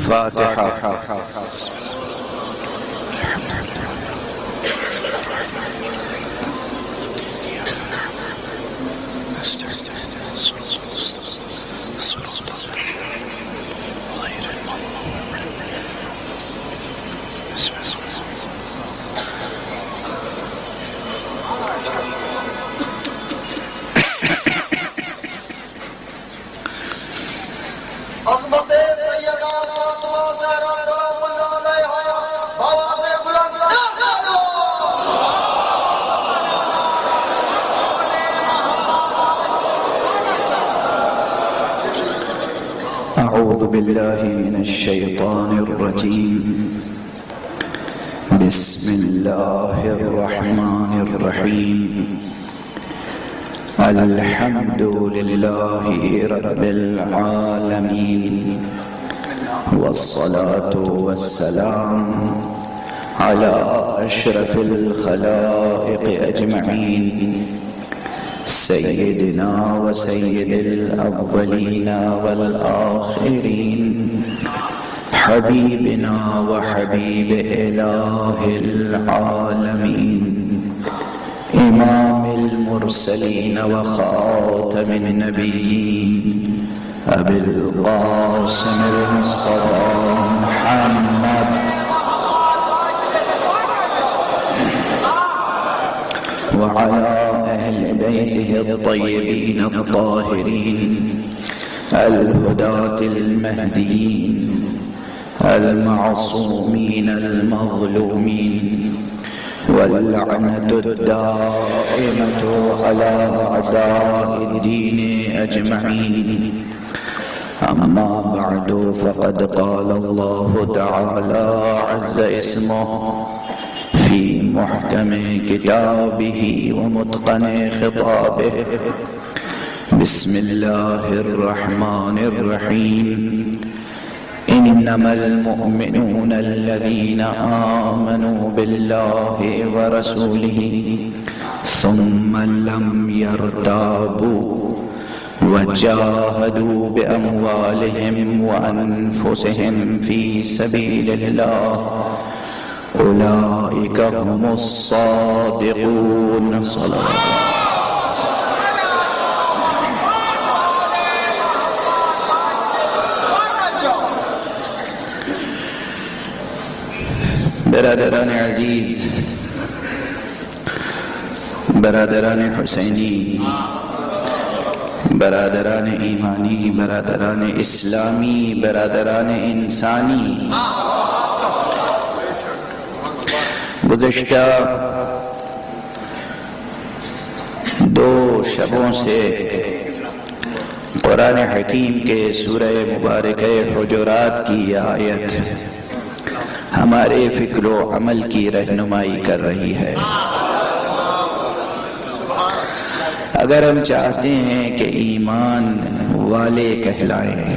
فاتحة. أعوذ بالله من الشيطان الرجيم. بسم الله الرحمن الرحيم. الحمد لله رب العالمين، والصلاة والسلام على أشرف الخلائق أجمعين، سيدنا وسيد الأولين والآخرين، حبيبنا وحبيب إله العالمين، إمام المرسلين وخاتم النبيين، أبي القاسم المصطفى محمد وعلى أهل بيته الطيبين الطاهرين الهداة المهديين المعصومين المظلومين، واللعنة الدائمة على أعداء الدين أجمعين. أما بعد، فقد قال الله تعالى عز اسمه في محكم كتابه ومتقن خطابه. بسم الله الرحمن الرحيم. إنما المؤمنون الذين آمنوا بالله ورسوله ثم لم يرتابوا وجاهدوا بأموالهم وأنفسهم في سبيل الله، أولئك هم الصادقون. صلوات برادران عزیز، برادران حسینی، برادران ایمانی، برادران اسلامی، برادران انسانی، گزشتہ 2 شبوں سے قرآن حکیم کے سورہ مبارکہ حجرات کی آیت ہمارے فکر و عمل کی رہنمائی کر رہی ہے. اگر ہم چاہتے ہیں کہ ایمان والے کہلائیں،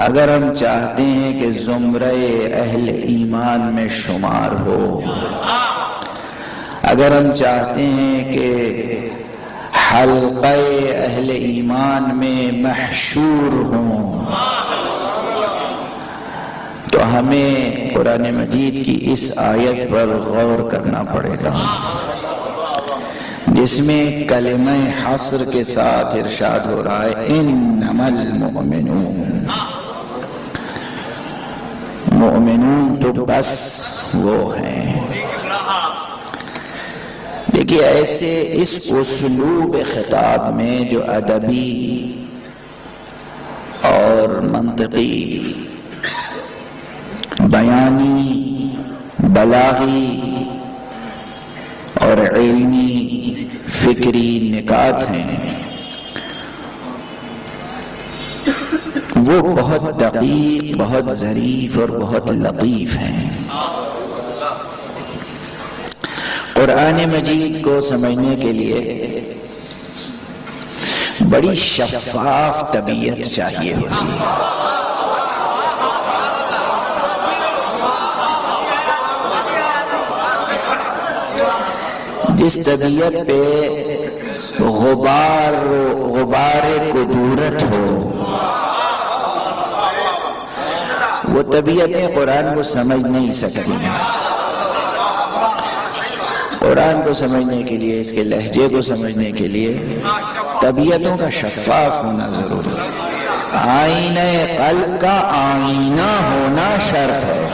اگر ہم چاہتے ہیں کہ زمرہ اہل ایمان میں شمار ہو، اگر ہم چاہتے ہیں کہ حلقہ اہل ایمان میں محشور ہوں، تو ہمیں قرآن مجید کی اس آیت پر غور کرنا پڑے گا، جس میں کلمہ حصر کے ساتھ ارشاد ہو رہا ہے انما المؤمنون. مومنون تو بس وہ ہیں. دیکھیے، ایسے اس اسلوب خطاب میں جو ادبی اور منطقی، بیانی، بلاغی اور علمی فکری نکات ہیں، وہ بہت دقیق، بہت ظریف اور بہت لطیف ہیں. قرآن مجید کو سمجھنے کے لیے بڑی شفاف طبیعت چاہیے ہوتی ہے. جس طبیعت پہ غبار کدورت ہو، وہ طبیعتیں قرآن کو سمجھ نہیں سکتی ہیں۔ قرآن کو سمجھنے کے لیے، اس کے لہجے کو سمجھنے کے لیے طبیعتوں کا شفاف ہونا ضروری ہے۔ آئینہ قلب کا آئینہ ہونا شرط ہے۔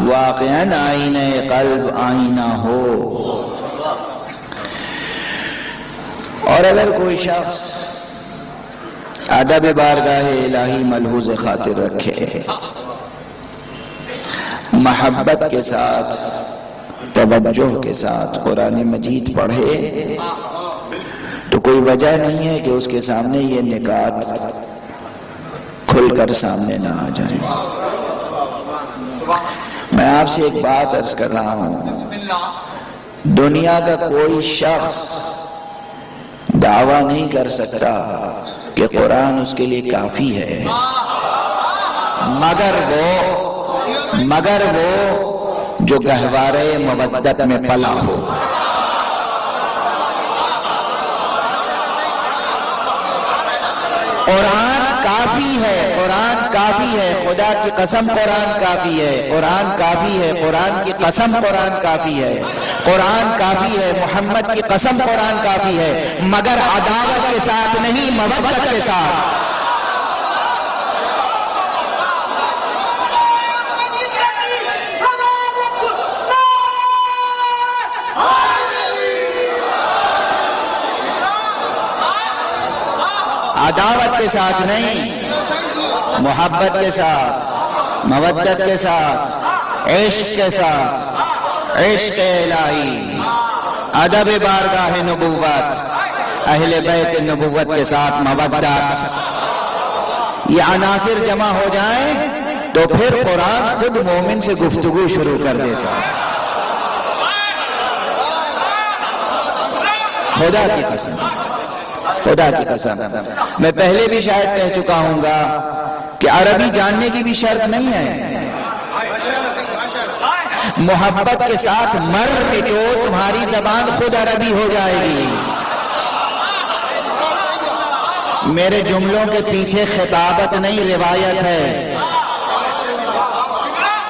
واقعاً آئینہ قلب آئینہ ہو۔ اور اگر کوئی شخص ادب بارگاہ الہی ملحوظ خاطر رکھے، محبت کے ساتھ، توجہ کے ساتھ قرآن مجید پڑھے، تو کوئی وجہ نہیں ہے کہ اس کے سامنے یہ نکات کھل کر سامنے نہ آ جائیں۔ میں آپ سے ایک بات عرض کر رہا ہوں، دنیا کا کوئی شخص دعویٰ نہیں کر سکتا کہ قرآن اس کے لیے کافی ہے، مگر وہ جو گہوارے مودت میں پلا ہو۔ قرآن کافی ہے، قرآن کافی ہے، خدا کی قسم قرآن کافی ہے، قرآن کافی ہے، قرآن کی قسم قرآن کافی ہے، قرآن کافی ہے، محمد کی قسم قرآن کافی ہے، مگر عداوت کے ساتھ نہیں، مودت کے ساتھ۔ عداوت کے ساتھ نہیں، محبت کے ساتھ، مودت کے ساتھ، عشق کے ساتھ، عشق الہی، ادب بارگاہ نبوت، اہل بیت نبوت کے ساتھ مودت، یہ عناصر جمع ہو جائیں تو پھر قرآن خود مومن سے گفتگو شروع کر دیتا ہے۔ خدا کی قسم، خدا کی قسم، میں پہلے بھی شاید کہہ چکا ہوں گا کہ عربی جاننے کی بھی شرط نہیں ہے۔ محبت کے ساتھ مر مٹو، تمہاری زبان خود عربی ہو جائے گی۔ میرے جملوں کے پیچھے خطابت نہیں، روایت ہے،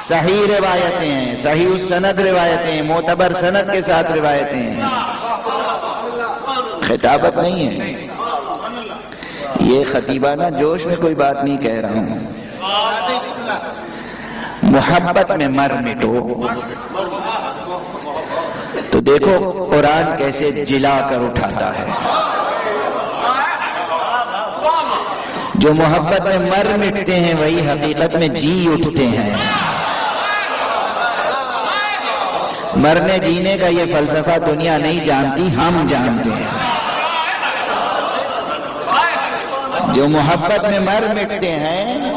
صحیح روایتیں ہیں، صحیح السند روایتیں ہیں، معتبر سند کے ساتھ روایتیں ہیں، خطابت نہیں ہے۔ یہ خطیبانہ جوش میں کوئی بات نہیں کہہ رہا ہوں، محبت میں مر مٹو۔ تو دیکھو قرآن کیسے جلا کر اٹھاتا ہے، جو محبت میں مر مٹتے ہیں وہی حقیقت میں جی اٹھتے ہیں۔ مرنے جینے کا یہ فلسفہ دنیا نہیں جانتی، ہم جانتے ہیں۔ جو محبت میں مر مٹتے ہیں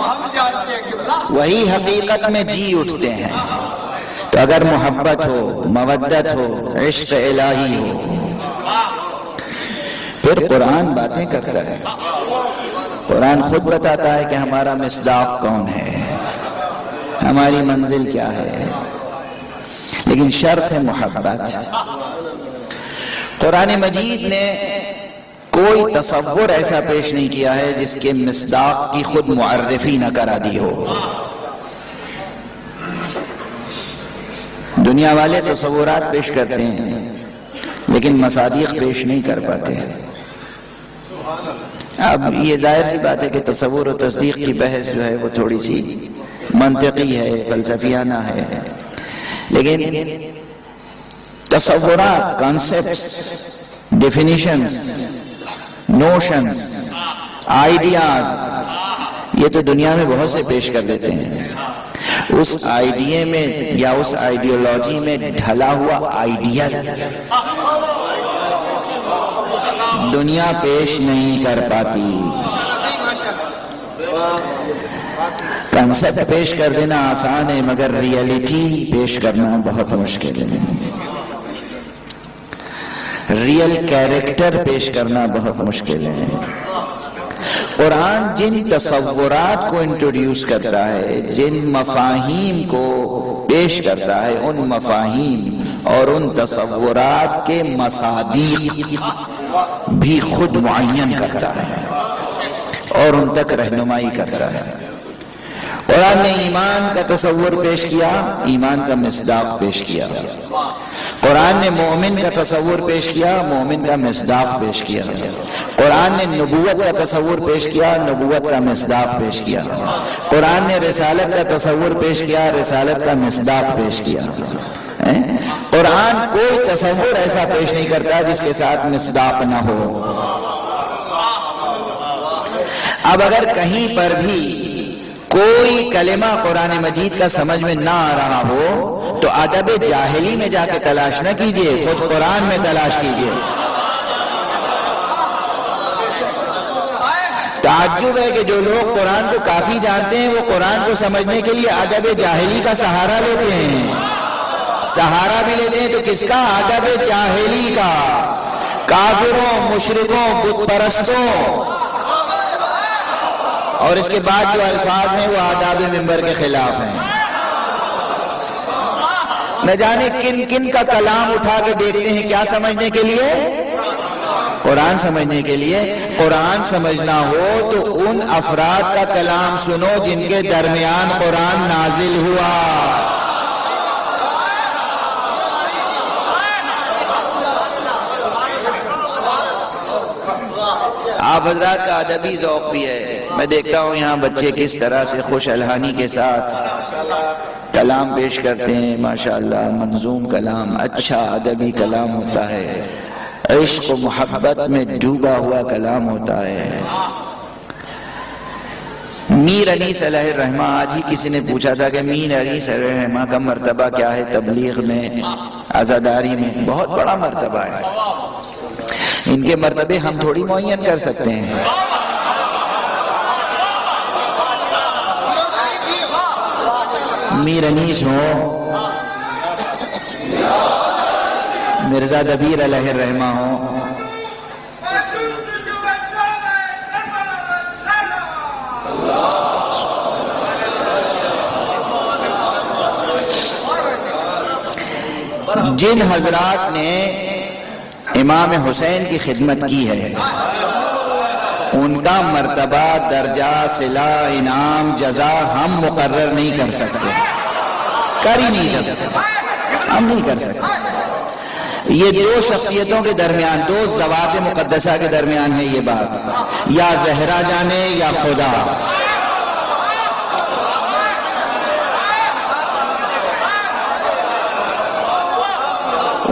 وہی حقیقت میں جی اٹھتے ہیں۔ تو اگر محبت ہو، مودت ہو، عشق الہی ہو، پھر قرآن باتیں کرتا ہے۔ قرآن خود بتاتا ہے کہ ہمارا مصداق کون ہے، ہماری منزل کیا ہے، لیکن شرط ہے محبت۔ قرآن مجید نے کوئی تصور ایسا پیش نہیں کیا ہے جس کے مصداق کی خود معرفی نہ کرا دی ہو۔ دنیا والے تصورات پیش کرتے ہیں لیکن مصادیق پیش نہیں کر پاتے۔ اب یہ ظاہر سی بات ہے کہ تصور و تصدیق کی بحث جو ہے وہ تھوڑی سی منطقی ہے، فلسفیانہ ہے، لیکن تصورات، کانسیپٹس، ڈیفینیشنز، نوشنز، آئیڈیاز، یہ تو دنیا میں بہت سے پیش کر دیتے ہیں۔ اس آئیڈیا میں یا اس آئیڈیالوجی میں ڈھلا ہوا آئیڈیل دنیا پیش نہیں کر پاتی۔ کنسپٹ پیش کر دینا آسان ہے مگر ریئلٹی پیش کرنا بہت مشکل ہے، ریئل کیریکٹر پیش کرنا بہت مشکل ہے۔ قرآن جن تصورات کو انٹروڈیوس کرتا ہے، جن مفاہیم کو پیش کرتا ہے، ان مفاہیم اور ان تصورات کے مصادیق بھی خود معین کرتا ہے۔ اور ان تک رہنمائی کرتا ہے۔ قرآن نے ایمان کا تصور پیش کیا، ایمان کا مصداق پیش کیا۔ قرآن نے مومن کا تصور پیش کیا، مومن کا مصداق پیش کیا۔ قرآن نے نبوت کا تصور پیش کیا، نبوت کا مصداق پیش کیا۔ قرآن نے رسالت کا تصور پیش کیا، رسالت کا مصداق پیش کیا۔ قرآن کوئی تصور ایسا پیش نہیں کرتا جس کے ساتھ مصداق نہ ہو۔ اب اگر کہیں پر بھی کوئی کلمہ قرآن مجید کا سمجھ میں نہ آ رہا ہو تو ادب جاہلی میں جا کے تلاش نہ کیجئے، خود قرآن میں تلاش کیجئے۔ تعجب ہے کہ جو لوگ قرآن کو کافی جانتے ہیں وہ قرآن کو سمجھنے کے لیے ادب جاہلی کا سہارا لیتے ہیں۔ سہارا بھی لیتے ہیں تو کس کا؟ ادب جاہلی کا، کافروں، مشرکوں، بت پرستوں۔ اور اس کے بعد جو الفاظ ہیں وہ آداب منبر کے خلاف ہیں۔ نہ جانے کن کن کا کلام اٹھا کے دیکھتے ہیں، کیا سمجھنے کے لیے؟ قرآن سمجھنے کے لیے۔ قرآن سمجھنا ہو تو ان افراد کا کلام سنو جن کے درمیان قرآن نازل ہوا۔ آپ حضرات کا ادبی ذوق بھی ہے۔ میں دیکھتا ہوں یہاں بچے کس طرح سے خوش الحانی کے ساتھ کلام پیش کرتے ہیں، ماشاءاللہ منظوم کلام، اچھا ادبی کلام ہوتا ہے، عشق و محبت میں ڈوبا ہوا کلام ہوتا ہے۔ میر انیس علیہ الرحمہ، آج ہی کسی نے پوچھا تھا کہ میر انیس علیہ الرحمہ کا مرتبہ کیا ہے تبلیغ میں، عزاداری میں؟ بہت بڑا مرتبہ ہے۔ ان کے مرتبے ہم تھوڑی معین کر سکتے ہیں۔ میر انیس ہو، مرزا دبیر علیہ الرحمہ ہو، جن حضرات نے امام حسین کی خدمت کی ہے ان کا مرتبہ، درجہ، صلہ، انعام، جزا ہم مقرر نہیں کر سکتے، کر ہی نہیں کر سکتے، ہم نہیں کر سکتے۔ یہ دو شخصیتوں کے درمیان، دو ذوات مقدسہ کے درمیان ہے یہ بات، یا زہرا جانے یا خدا۔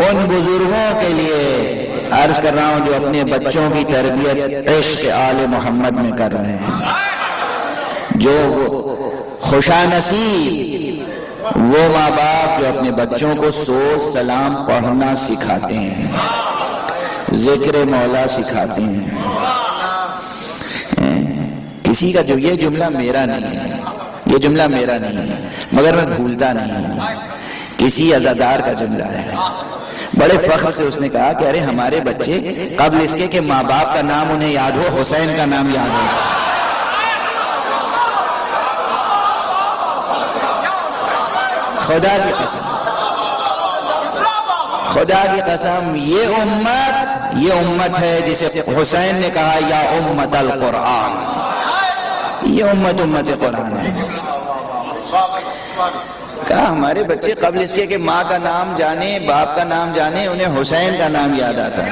ان بزرگوں کے لیے عرض کر رہا ہوں جو اپنے بچوں کی تربیت عشق آل محمد میں کر رہے ہیں، جو خوشا نصیب وہ ماں باپ جو اپنے بچوں کو سوز سلام پڑھنا سکھاتے ہیں، ذکر مولا سکھاتے ہیں۔ کسی کا جو یہ جملہ میرا نہیں ہے، یہ جملہ میرا نہیں ہے مگر میں بھولتا نہیں ہوں، کسی عزادار کا جملہ ہے۔ بڑے فخر سے اس نے کہا کہ ارے ہمارے بچے قبل اس کے کہ ماں باپ کا نام انہیں یاد ہو، حسین کا نام یاد ہو۔ خدا کی قسم، خدا کی قسم، یہ امت ہے جسے حسین نے کہا یا امت القرآن، یہ امت قرآن ہے۔ کہا ہمارے بچے قبل اس کے کہ ماں کا نام جانے، باپ کا نام جانے، انہیں حسین کا نام یاد آتا ہے،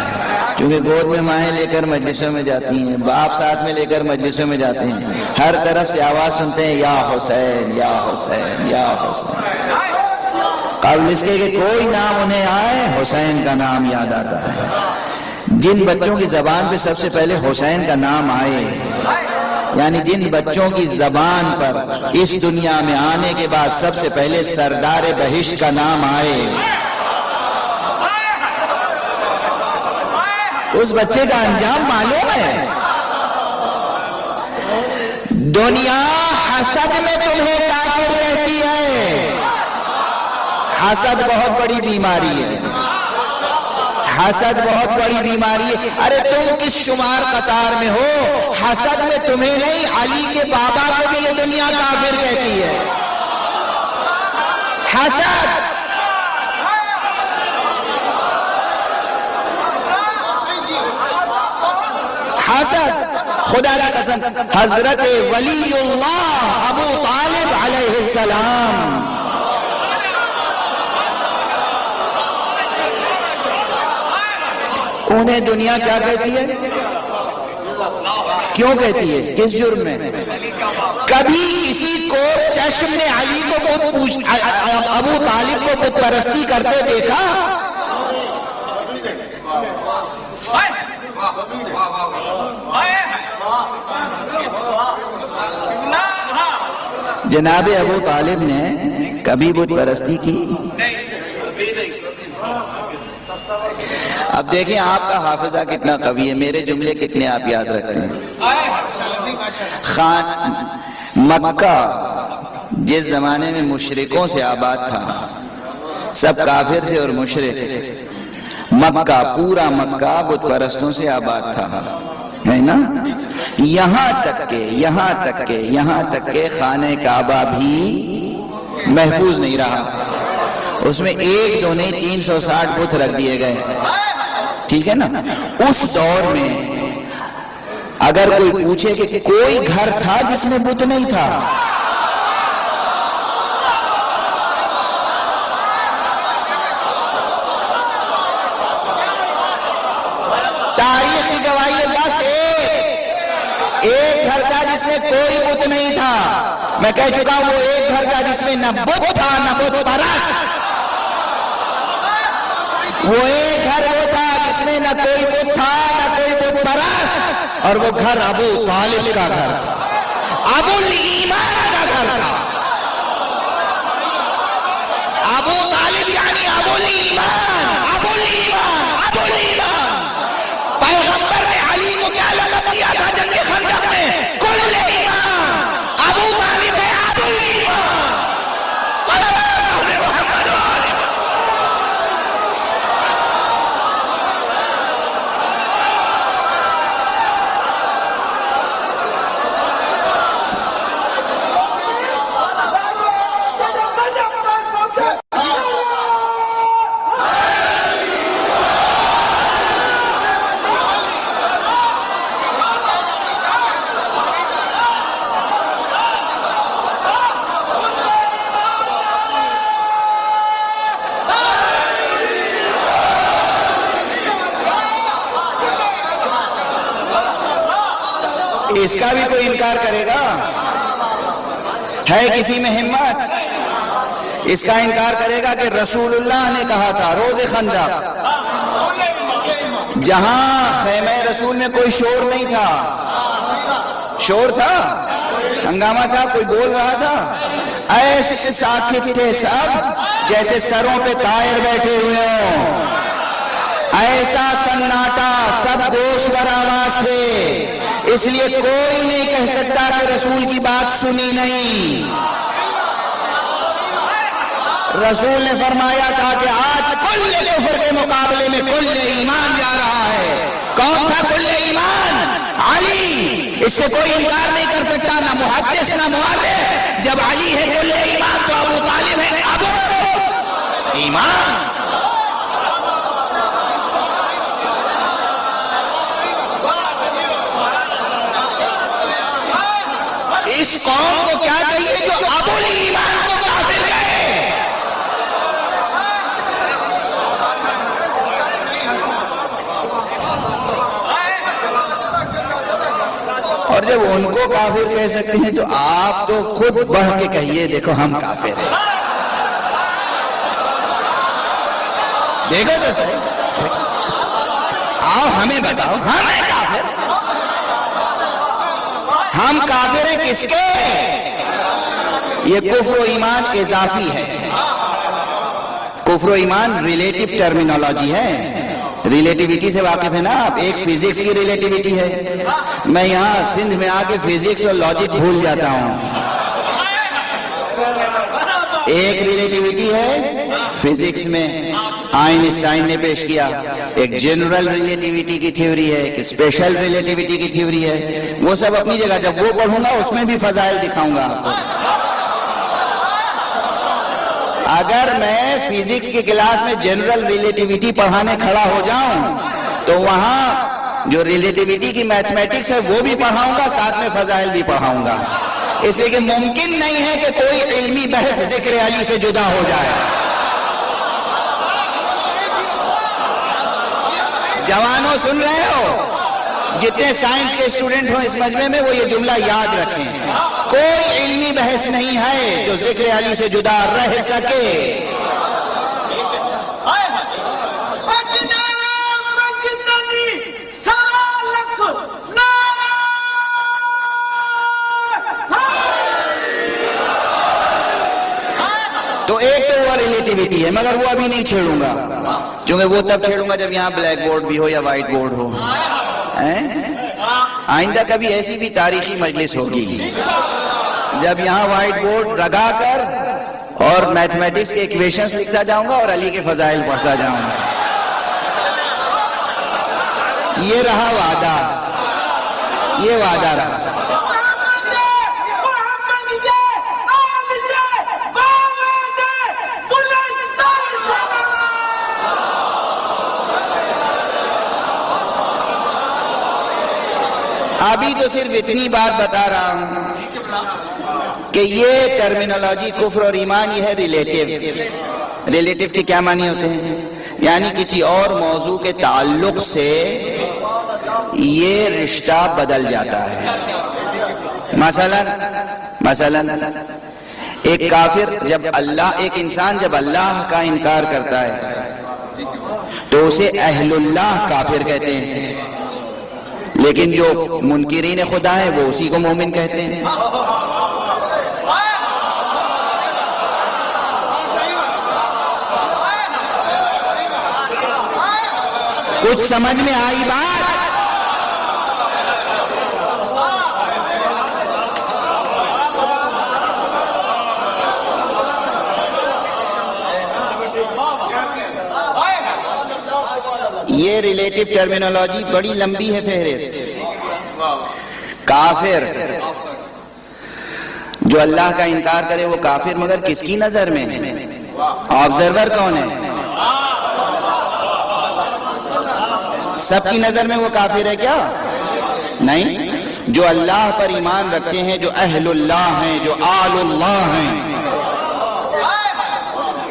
کیونکہ گود میں مائیں لے کر مجلسوں میں جاتی ہیں، باپ ساتھ میں لے کر مجلسوں میں جاتے ہیں، ہر طرف سے آواز سنتے ہیں یا حسین یا حسین یا حسین۔ قبل اس کے کہ کوئی نام انہیں آئے، حسین کا نام یاد آتا ہے۔ جن بچوں کی زبان پہ سب سے پہلے حسین کا نام آئے، یعنی جن بچوں کی زبان پر اس دنیا میں آنے کے بعد سب سے پہلے سردار بہشت کا نام آئے، اس بچے کا انجام معلوم ہے۔ دنیا حسد میں تمہیں کافر کہتی ہے، حسد بہت بڑی بیماری ہے، حسد بہت بڑی بیماری ہے۔ ارے تم کس شمار قطار میں ہو؟ حسد میں تمہیں نہیں، علی کے بابا کو بھی یہ دنیا کافر کہتی ہے۔ حسد، حسد خدا کی قسم حضرت ولی اللہ ابو طالب علیہ السلام انہیں دنیا کیا کہتی ہے؟ کیوں کہتی ہے؟ کس جرم میں؟ کبھی کسی کو چشم نے علی کو ابو طالب کو بت پرستی کرتے دیکھا؟ جناب ابو طالب نے کبھی بت پرستی کی؟ اب دیکھیں آپ کا حافظہ کتنا قوی ہے، میرے جملے کتنے آپ یاد رکھتے ہیں۔ مکہ جس زمانے میں مشرکوں سے آباد تھا، سب کافر تھے اور مشرک، مکہ پورا مکہ بت پرستوں سے آباد تھا، ہے نا؟ یہاں تک کہ خانہ کعبہ بھی محفوظ نہیں رہا، اس میں ایک دو نہیں 360 بت رکھ دیے گئے، ٹھیک ہے نا؟ اس دور میں اگر کوئی پوچھے کہ کوئی گھر تھا جس میں بت نہیں تھا، تاریخ کی گواہی ہے، بس ایک گھر تھا جس میں کوئی بت نہیں تھا۔ میں کہہ چکا ہوں وہ ایک گھر تھا جس میں نہ بت تھا نہ بت پرست، وہ ایک گھر وہ تھا جس میں نہ کوئی بت تھا نہ کوئی بت پرست، اور وہ گھر ابو طالب کا گھر تھا، ابو الایمان کا گھر تھا۔ ابو طالب یعنی ابو الایمان، ابو الایمان، ابو الایمان۔ پیغمبر نے علی کو کیا لقب دیا تھا جنگ خندق میں؟ کل ایمان۔ ابو طالب ہے ابو الایمان، صلی اللہ علیہ محمد وآلہ۔ اس کا بھی کوئی انکار کرے گا؟ ہے کسی میں ہمت؟ اس کا انکار کرے گا کہ رسول اللہ نے کہا تھا روز خندق، جہاں خیمہ رسول میں کوئی شور نہیں تھا، شور تھا، ہنگامہ تھا، کوئی بول رہا تھا، ایسے ساکت تھے سب جیسے سروں پہ طائر بیٹھے ہوئے ہوں، ایسا سناٹا، سب گوش بر آواز تھے، اس لیے کوئی نہیں کہہ سکتا کہ رسول کی بات سنی نہیں۔ رسول نے فرمایا تھا کہ آج کل کفر کے مقابلے میں کل ایمان جا رہا ہے۔ کون تھا کل ایمان؟ علی، اس سے کوئی انکار نہیں کر سکتا، نہ محدث نہ مورخ۔ جب علی ہے کل ایمان تو ابو طالب ہے ابو ایمان۔ اس قوم کو کیا کہیے جو ابو الایمان کو کافر کہے؟ اور جب ان کو کافر کہہ سکتے ہیں تو آپ تو خود بڑھ کے کہیے دیکھو ہم کافر ہیں۔ دیکھو تو صحیح، آؤ ہمیں بتاؤ ہمیں کافر، ہم کافر ہیں کس کے؟ یہ کفر و ایمان اضافی ہے، کفر و ایمان ریلیٹیو ٹرمینالوجی ہے، ریلیٹیوٹی سے واقف ہے نا آپ؟ ایک فزکس کی ریلیٹیوٹی ہے، میں یہاں سندھ میں آ کے فزکس اور لاجک بھول جاتا ہوں۔ ایک ریلیٹیوٹی ہے فزکس میں آئنسٹائن نے پیش کیا، ایک جنرل ریلیٹیوٹی کی تھیوری ہے، ایک اسپیشل ریلیٹیوٹی کی تھیوری ہے، وہ سب اپنی جگہ، جب وہ پڑھوں گا اس میں بھی فضائل دکھاؤں گا آپ کو۔ اگر میں فزکس کی کلاس میں جنرل ریلیٹیوٹی پڑھانے کھڑا ہو جاؤں تو وہاں جو ریلیٹیوٹی کی میتھمیٹکس ہے وہ بھی پڑھاؤں گا، ساتھ میں فضائل بھی پڑھاؤں گا، اس لیے کہ ممکن نہیں ہے کہ کوئی علمی بحث ذکر علی سے جدا ہو جائے۔ جوانوں سن رہے ہو؟ جتنے سائنس کے اسٹوڈنٹ ہوں اس مجمع میں وہ یہ جملہ یاد رکھیں، کوئی علمی بحث نہیں ہے جو ذکر علی سے جدا رہ سکے۔ تو ایک تو وہ ریلیٹیوٹی ہے، مگر وہ ابھی نہیں چھیڑوں گا، چونکہ وہ تب چھیڑوں گا جب یہاں بلیک بورڈ بھی ہو یا وائٹ بورڈ ہو۔ آئندہ کبھی ایسی بھی تاریخی مجلس ہوگی جب یہاں وائٹ بورڈ لگا کر اور میتھمیٹکس کے ایکویشنز لکھتا جاؤں گا اور علی کے فضائل پڑھتا جاؤں گا۔ یہ رہا وعدہ، یہ وعدہ رہا۔ ابھی تو صرف اتنی بات بتا رہا ہوں کہ یہ ٹرمینالوجی کفر اور ایمان یہ ہے ریلیٹیو۔ ریلیٹیو کے کیا معنی ہوتے ہیں؟ یعنی کسی اور موضوع کے تعلق سے یہ رشتہ بدل جاتا ہے۔ مثلا ایک کافر ایک انسان جب اللہ کا انکار کرتا ہے تو اسے اہل اللہ کافر کہتے ہیں، لیکن جو منکرین خدا ہیں وہ اسی کو مومن کہتے ہیں۔ کچھ سمجھ میں آئی بات؟ یہ ریلیٹیو ٹرمینالوجی بڑی لمبی ہے فہرست۔ کافر جو اللہ کا انکار کرے وہ کافر، مگر کس کی نظر میں؟ آبزرور کون ہے؟ سب کی نظر میں وہ کافر ہے کیا؟ نہیں، جو اللہ پر ایمان رکھتے ہیں، جو اہل اللہ ہیں، جو آل اللہ ہیں۔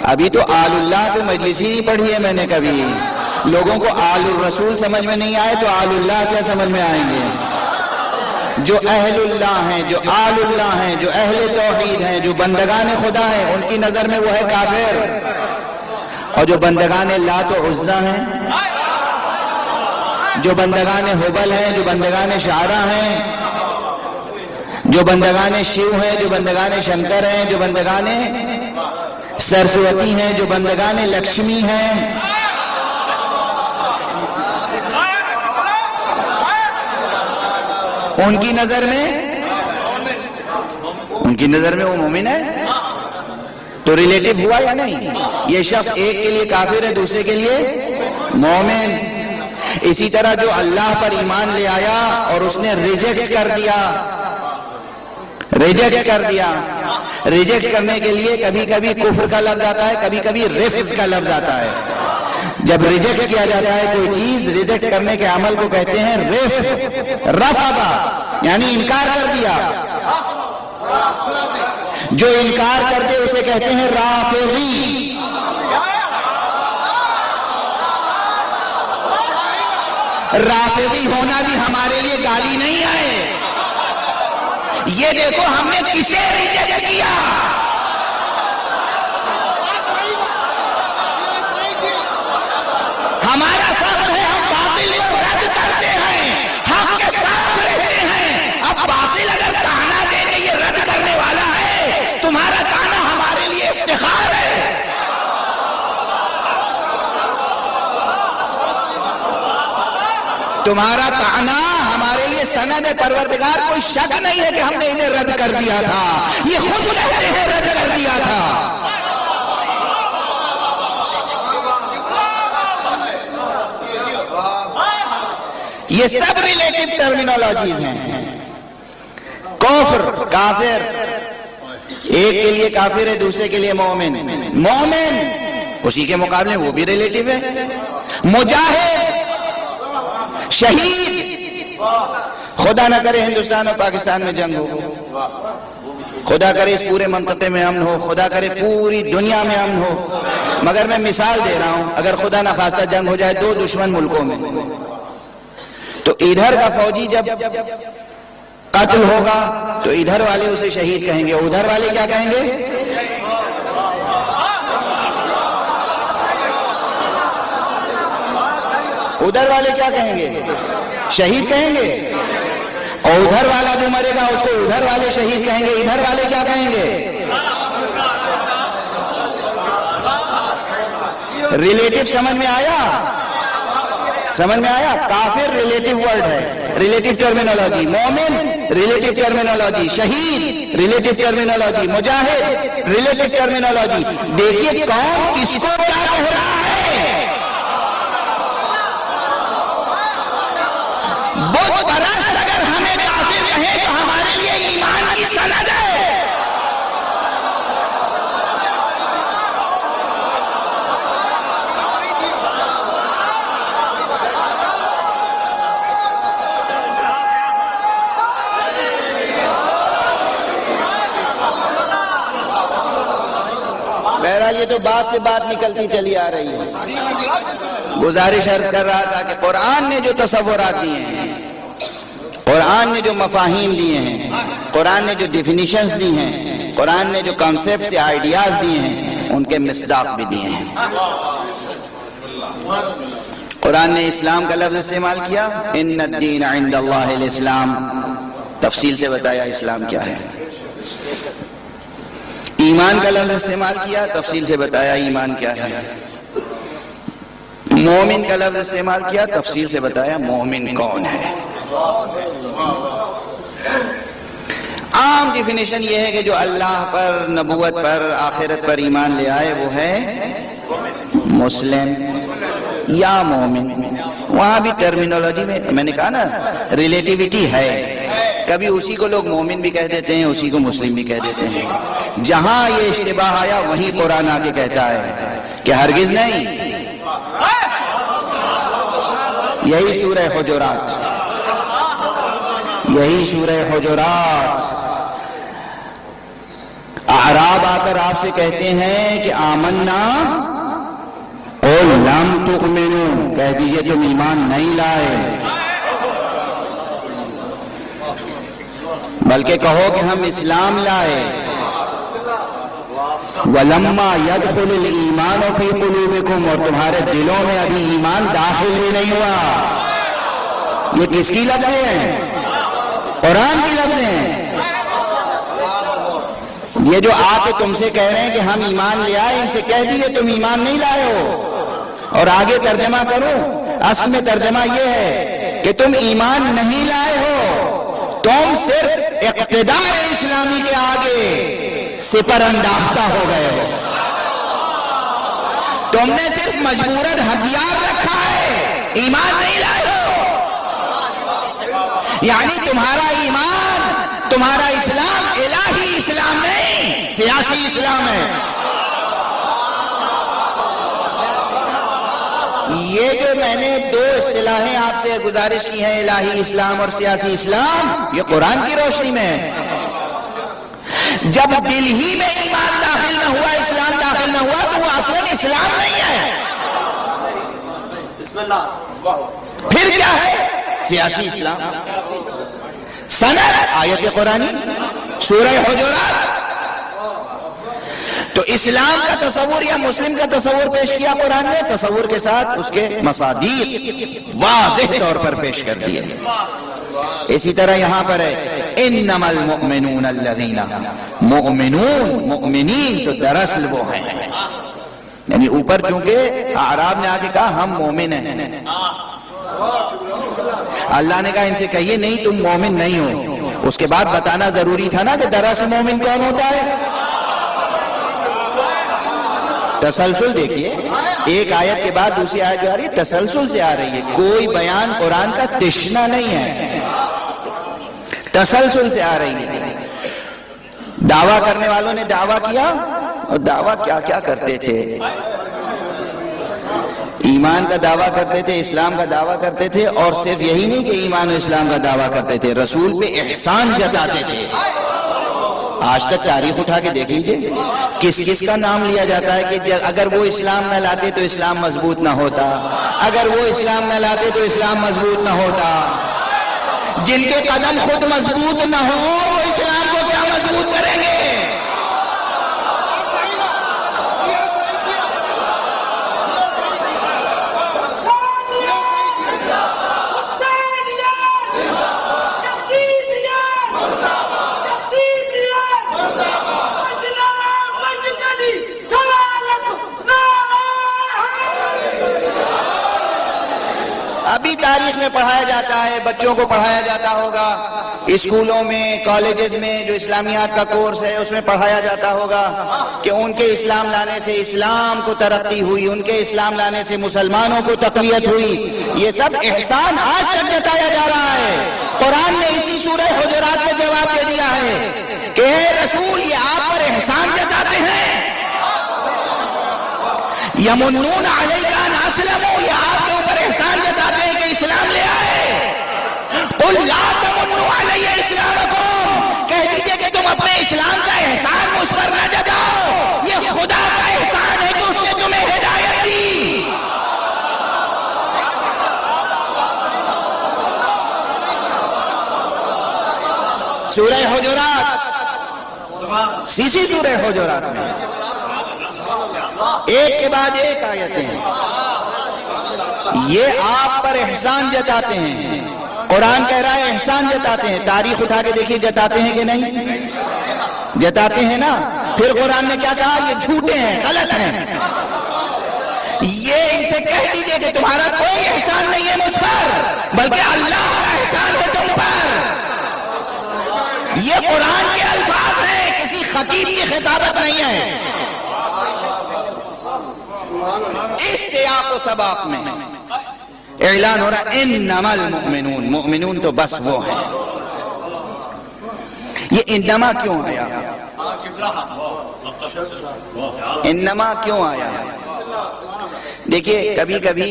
ابھی تو آل اللہ تو مجلس ہی نہیں پڑھی ہے میں نے کبھی۔ لوگوں کو آل الرسول سمجھ میں نہیں آئے تو آل اللہ کیا سمجھ میں آئیں گے؟ جو اہل اللہ ہیں، جو آل اللہ ہیں، جو اہل توحید ہیں، جو بندگان خدا ہیں، ان کی نظر میں وہ ہے کافر۔ اور جو بندگان لات و عزا ہیں، جو بندگان حبل ہیں، جو بندگان شعرا ہیں، جو بندگان شیو ہیں، جو بندگان شنکر ہیں، جو بندگان سرسوتی ہیں، جو بندگان لکشمی ہیں، ان کی نظر میں وہ مومن ہے۔ تو ریلیٹیو ہوا یا نہیں؟ یہ شخص ایک کے لیے کافر ہے، دوسرے کے لیے مومن۔ اسی طرح جو اللہ پر ایمان لے آیا اور اس نے ریجیکٹ کر دیا، ریجیکٹ کرنے کے لیے کبھی کبھی کفر کا لفظ آتا ہے، کبھی کبھی رفض کا لفظ آتا ہے۔ جب ریجیکٹ کیا جاتا ہے کوئی چیز، ریجیکٹ کرنے کے عمل کو کہتے ہیں رفض، یعنی انکار کر دیا۔ جو انکار کرتے اسے کہتے ہیں رافضی۔ رافضی ہونا بھی ہمارے لیے گالی نہیں ہے۔ یہ دیکھو ہم نے کسے ریجیکٹ کیا۔ ہمارا فخر ہے ہم باطل کو رد کرتے ہیں، حق کے ساتھ رہتے ہیں۔ اب باطل اگر تانا دے کہ یہ رد کرنے والا ہے، تمہارا تانا ہمارے لیے افتخار ہے۔ تمہارا تانا ہمارے لیے سند پروردگار، کوئی شک نہیں ہے کہ ہم نے انہیں رد کر دیا تھا، یہ خود کہتے ہیں رد کر دیا تھا۔ یہ سب ریلیٹیو ٹرمینالوجیز ہیں۔ کفر، کافر، ایک کے لیے کافر ہے، دوسرے کے لیے مومن۔ مومن اسی کے مقابلے وہ بھی ریلیٹیو ہے۔ مجاہد شہید، خدا نہ کرے ہندوستان اور پاکستان میں جنگ ہو، خدا کرے اس پورے منطقے میں امن ہو، خدا کرے پوری دنیا میں امن ہو، مگر میں مثال دے رہا ہوں، اگر خدا نہ خواستہ جنگ ہو جائے دو دشمن ملکوں میں، تو ادھر کا فوجی جب قتل ہوگا تو ادھر والے اسے شہید کہیں گے، ادھر والے کیا کہیں گے؟ ادھر والے کیا کہیں گے؟ شہید کہیں گے، اور ادھر والا جو مرے گا اس کو ادھر والے شہید کہیں گے، ادھر والے کیا کہیں گے؟ ریلیٹیو سمجھ میں آیا؟ سمجھ میں آیا؟ کافر ریلیٹیو ورڈ ہے، ریلیٹیو ٹرمینالوجی، مومن ریلیٹیو ٹرمینالوجی، شہید ریلیٹیو ٹرمینالوجی، مجاہد ریلیٹیو ٹرمینالوجی۔ دیکھیے کون کس کو کیا کہہ رہا ہے۔ بت پرست اگر ہمیں کافر کہیں تو ہمارے لیے ایمان کی سند ہے۔ بہرحال یہ تو بات سے بات نکلتی چلی آ رہی ہے۔ گزارش عرض کر رہا تھا کہ قرآن نے جو تصورات دیے ہیں، قرآن نے جو مفاہیم دیے ہیں، قرآن نے جو ڈیفینیشنز دی ہیں، قرآن نے جو کانسیپٹس یا آئیڈیاز دیے ہیں، ان کے مصداق بھی دیے ہیں۔ قرآن نے اسلام کا لفظ استعمال کیا، ان الدین عند اللہ الاسلام، تفصیل سے بتایا اسلام کیا ہے۔ ایمان کا لفظ استعمال کیا، تفصیل سے بتایا ایمان کیا ہے۔ مومن کا لفظ استعمال کیا، تفصیل سے بتایا مومن کون ہے۔ عام ڈیفینیشن یہ ہے کہ جو اللہ پر، نبوت پر، آخرت پر ایمان لے آئے وہ ہے مسلم یا مومن۔ وہاں بھی ٹرمینالوجی میں نے کہا نا ریلیٹیوٹی ہے، کبھی اسی کو لوگ مومن بھی کہہ دیتے ہیں، اسی کو مسلم بھی کہہ دیتے ہیں۔ جہاں یہ اشتباہ آیا وہیں قرآن آ کے کہتا ہے کہ ہرگز نہیں۔ یہی سورہ حجرات، یہی سورہ حجرات۔ اعراب آ کر آپ سے کہتے ہیں کہ آمنا قل لم تؤمنوا، کہہ دیجئے تم ایمان نہیں لائے، بلکہ کہو کہ ہم اسلام لائے۔ وَلَمَّا يَدْخُلِ الْإِيمَانُ فِي قُلُوبِكُمْ، اور تمہارے دلوں میں ابھی ایمان داخل بھی نہیں ہوا۔ یہ کس کی لفظیں ہیں؟ قرآن کی لفظیں ہیں۔ یہ جو آ کے تم سے کہہ رہے ہیں کہ ہم ایمان لے آئے، ان سے کہہ دیجئے تم ایمان نہیں لائے ہو۔ اور آگے ترجمہ کروں، اصل میں ترجمہ یہ ہے کہ تم ایمان نہیں لائے ہو، تم صرف اقتدار اسلامی کے آگے سپر انداختہ ہو گئے ہو، تم نے صرف مجبوراً ہتھیار رکھا ہے، ایمان نہیں لائے ہو۔ یعنی تمہارا ایمان، تمہارا اسلام الہی اسلام نہیں، سیاسی اسلام ہے۔ یہ جو میں نے دو اصطلاحیں آپ سے گزارش کی ہیں، الہی اسلام اور سیاسی اسلام، یہ قرآن کی روشنی میں ہے۔ جب دل ہی میں ایمان داخل نہ ہوا، اسلام داخل نہ ہوا، تو وہ اصلاً اسلام نہیں ہے۔ پھر کیا ہے؟ سیاسی اسلام۔ سند آیت قرآنی سورہ حجرات۔ تو اسلام کا تصور یا مسلم کا تصور پیش کیا قرآن نے، تصور کے ساتھ اس کے مصادیق واضح طور پر پیش کر دیے۔ اسی طرح یہاں پر ہے انما المؤمنون الذین، مؤمنون مؤمنین تو دراصل وہ ہیں، یعنی اوپر چونکہ اعراب نے آگے کہا ہم مومن ہیں، اللہ نے کہا ان سے کہیے نہیں تم مومن نہیں ہو، اس کے بعد بتانا ضروری تھا نا کہ دراصل مومن کون ہوتا ہے۔ تسلسل دیکھیے، ایک آیت کے بعد دوسری آیت جو آ رہی ہے تسلسل سے آ رہی ہے، کوئی بیان قرآن کا تشنہ نہیں ہے، تسلسل سے آ رہی ہے۔ دعویٰ کرنے والوں نے دعویٰ کیا، اور دعویٰ کیا کیا کرتے تھے۔ ایمان کا دعویٰ کرتے تھے، اسلام کا دعویٰ کرتے تھے، اور صرف یہی نہیں کہ ایمان و اسلام کا دعویٰ کرتے تھے، رسول پہ احسان جتاتے تھے۔ آج تک تاریخ اٹھا کے دیکھ لیجئے، کس کس کا نام لیا جاتا ہے کہ اگر وہ اسلام نہ لاتے تو اسلام مضبوط نہ ہوتا، اگر وہ اسلام نہ لاتے تو اسلام مضبوط نہ ہوتا۔ جن کے قدم خود مضبوط نہ ہو وہ اسلام کو کیا مضبوط کریں گے؟ ابھی تاریخ میں پڑھایا جاتا ہے، بچوں کو پڑھایا جاتا ہوگا، اسکولوں میں، کالجز میں جو اسلامیات کا کورس ہے اس میں پڑھایا جاتا ہوگا کہ ان کے اسلام لانے سے اسلام کو ترقی ہوئی، ان کے اسلام لانے سے مسلمانوں کو تقویت ہوئی۔ یہ سب احسان آج تک جتایا جا رہا ہے۔ قرآن نے اسی سورہ حجرات میں جواب دے دیا ہے کہ اے رسول، یہ آپ پر احسان جتاتے ہیں، یمنون علیک ان اسلموا، یہ آپ کے اوپر احسان جتاتے ہیں کہ اسلام لے آئے۔ قل لا تمنوا علی اسلامکم، کہہ دیجئے کہ تم اپنے اسلام کا احسان مجھ پر نہ جتاؤ، یہ خدا کا احسان ہے کہ اس نے تمہیں ہدایت دی۔ سورہ حجرات، اسی سورہ حجرات میں ایک کے بعد ایک آیتیں یہ آپ پر احسان جتاتے ہیں۔ قرآن کہہ رہا ہے احسان جتاتے ہیں۔ تاریخ اٹھا کے دیکھیے، جتاتے ہیں کہ نہیں؟ جتاتے ہیں نا۔ پھر قرآن نے کیا کہا؟ یہ جھوٹے ہیں، غلط ہیں۔ یہ ان سے کہہ دیجئے کہ تمہارا کوئی احسان نہیں ہے مجھ پر، بلکہ اللہ کا احسان ہے تم پر۔ یہ قرآن کے الفاظ ہیں، کسی خطیب کی خطابت نہیں ہے۔ اس سیاق و سباق میں اعلان ہو رہا ہے انما المؤمنون، مؤمنون تو بس وہ ہیں۔ یہ انما کیوں آیا؟ انما کیوں آیا؟ دیکھیے، کبھی کبھی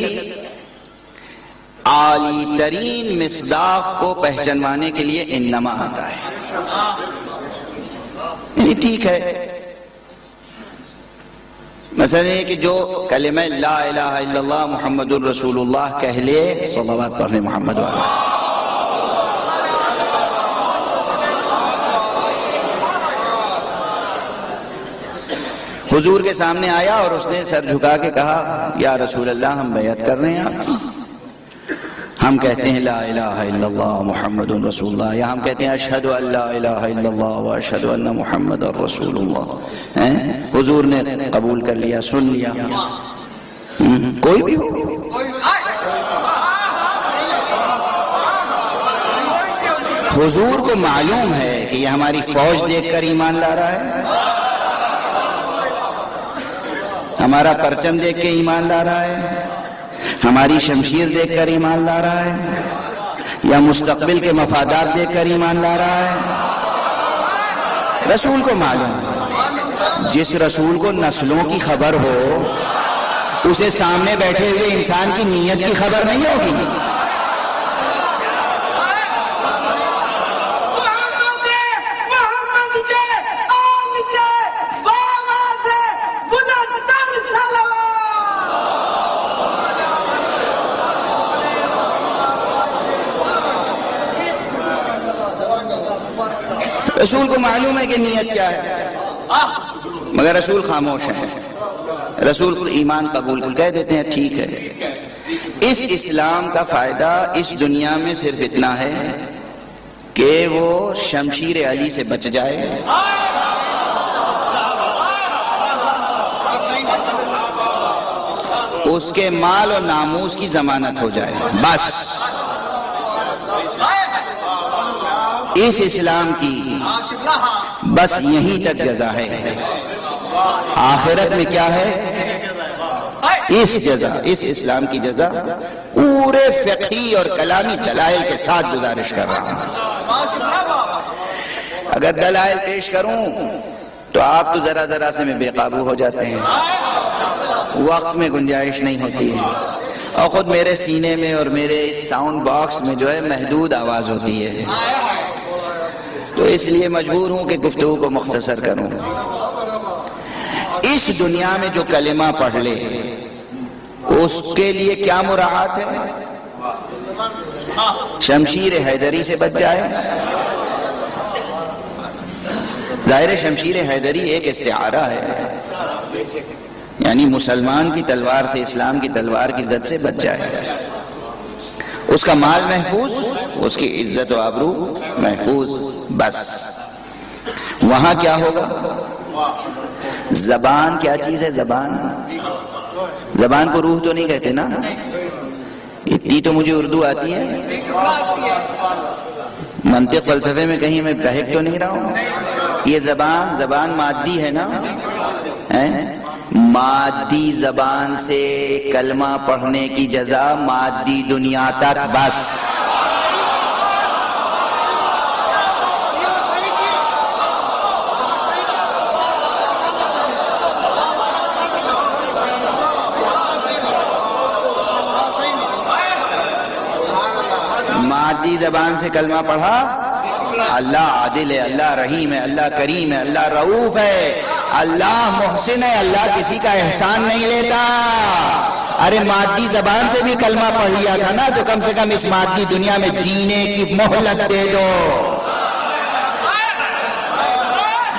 عالی ترین مصداق کو پہچانوانے کے لیے انما آتا ہے۔ یعنی ٹھیک ہے، مثلا یہ کہ جو کلمہ لا الہ الا اللہ محمد الرسول اللہ کہہ لے، صلوات پڑھنے محمد والا، حضور کے سامنے آیا اور اس نے سر جھکا کے کہا یا رسول اللہ، ہم بیعت کر رہے ہیں آپ کی، ہم کہتے ہیں لا الہ الا اللہ محمد رسول اللہ، یا ہم کہتے ہیں اشہد ان لا الہ الا اللہ واشہد ان محمد رسول اللہ۔ حضور نے قبول کر لیا، سن لیا، کوئی بھی ہو۔ حضور کو معلوم ہے کہ یہ ہماری فوج دیکھ کر ایمان لا رہا ہے، ہمارا پرچم دیکھ کے ایمان لا رہا ہے، ہماری شمشیر دیکھ کر ایمان لا رہا ہے، یا مستقبل کے مفادات دیکھ کر ایمان لا رہا ہے۔ رسول کو معلوم ہے۔ جس رسول کو نسلوں کی خبر ہو، اسے سامنے بیٹھے ہوئے انسان کی نیت کی خبر نہیں ہوگی۔ رسول کو معلوم ہے کہ نیت کیا ہے، مگر رسول خاموش ہے۔ رسول ایمان قبول کہہ دیتے ہیں ٹھیک ہے۔ اس اسلام کا فائدہ اس دنیا میں صرف اتنا ہے کہ وہ شمشیر علی سے بچ جائے، اس کے مال و ناموس کی ضمانت ہو جائے، بس۔ اس اسلام کی بس یہیں تک جزا ہے۔ آخرت میں کیا ہے؟ اس جزا، اس اسلام کی جزا پورے فقہی اور کلامی دلائل کے ساتھ گزارش کر رہا ہوں۔ اگر دلائل پیش کروں تو آپ تو ذرا ذرا سے میں بے قابو ہو جاتے ہیں۔ وقت میں گنجائش نہیں ہوتی ہے، اور خود میرے سینے میں اور میرے اس ساؤنڈ باکس میں جو ہے محدود آواز ہوتی ہے، تو اس لیے مجبور ہوں کہ گفتگو کو مختصر کروں۔ اس دنیا میں جو کلمہ پڑھ لے اس کے لیے کیا مراعات ہے؟ شمشیر حیدری سے بچ جائے۔ ظاہر شمشیر حیدری ایک استعارہ ہے، یعنی مسلمان کی تلوار سے، اسلام کی تلوار کی زد سے بچ جائے، اس کا مال محفوظ، اس کی عزت و آبرو محفوظ، بس۔ وہاں کیا ہوگا؟ زبان کیا چیز ہے؟ زبان کو روح تو نہیں کہتے نا؟ اتنی تو مجھے اردو آتی ہے، منطق فلسفے میں کہیں میں بہک تو نہیں رہا ہوں۔ یہ زبان مادی ہے نا؟ مادی زبان سے کلمہ پڑھنے کی جزا مادی دنیا تک، بس۔ مادی زبان سے کلمہ پڑھا، اللہ عادل ہے، اللہ رحیم ہے، اللہ کریم ہے، اللہ رؤوف ہے، اللہ محسن ہے، اللہ کسی کا احسان نہیں لیتا۔ ارے مادی زبان سے بھی کلمہ پڑھ لیا تھا نا، تو کم سے کم اس مادی دنیا میں جینے کی مہلت دے دو۔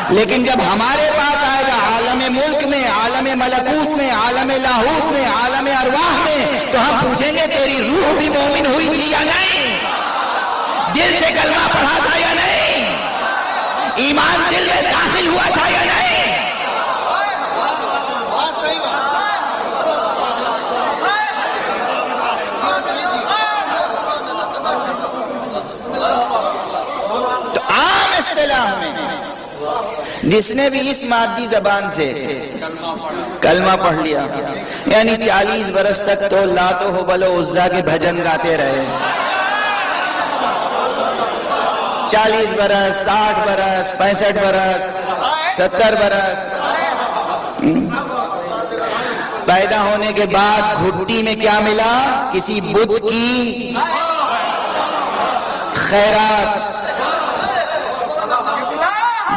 لیکن جب ہمارے پاس آئے گا عالم ملک میں، عالم ملکوت میں، عالم لاہوت میں، عالم ارواح میں، تو ہم پوچھیں گے تیری روح بھی مومن ہوئی تھی یا نہیں؟ دل سے کلمہ پڑھا تھا یا نہیں؟ ایمان دل میں داخل ہوا تھا یا نہیں؟ تو عام اصطلاح میں جس نے بھی اس مادی زبان سے کلمہ پڑھ لیا، یعنی 40 برس تک تو لات و حبل و عزا کے بھجن گاتے رہے، 40 برس، 60 برس، 65 برس، 70 برس، پیدا ہونے کے بعد گھٹی میں کیا ملا؟ کسی بت کی خیرات۔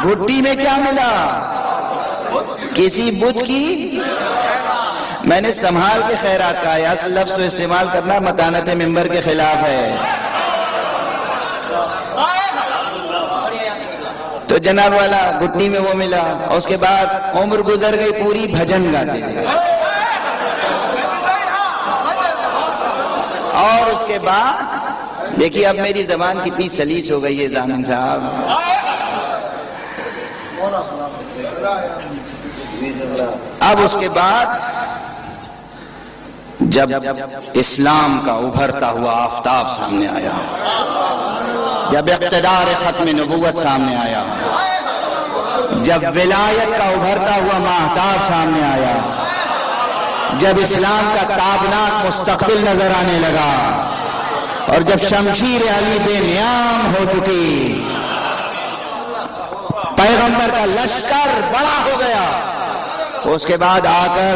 گھٹی میں کیا ملا؟ کسی بت کی۔ میں نے سنبھال کے خیرات کہا ہے، اصل لفظ تو استعمال کرنا متانت ممبر کے خلاف ہے۔ تو جناب والا گھٹی میں وہ ملا، اور اس کے بعد عمر گزر گئی پوری بھجن گاتے، اور اس کے بعد دیکھیے اب میری زبان کتنی سلیس ہو گئی ہے ضامن صاحب۔ اب اس کے بعد جب اسلام کا ابھرتا ہوا آفتاب سامنے آیا، جب اقتدار ختم نبوت سامنے آیا، جب ولایت کا ابھرتا ہوا ماہتاب سامنے آیا، جب اسلام کا تابناک مستقبل نظر آنے لگا، اور جب شمشیر علی بے نیام ہو چکی، پیغمبر کا لشکر بڑا ہو گیا، اس کے بعد آ کر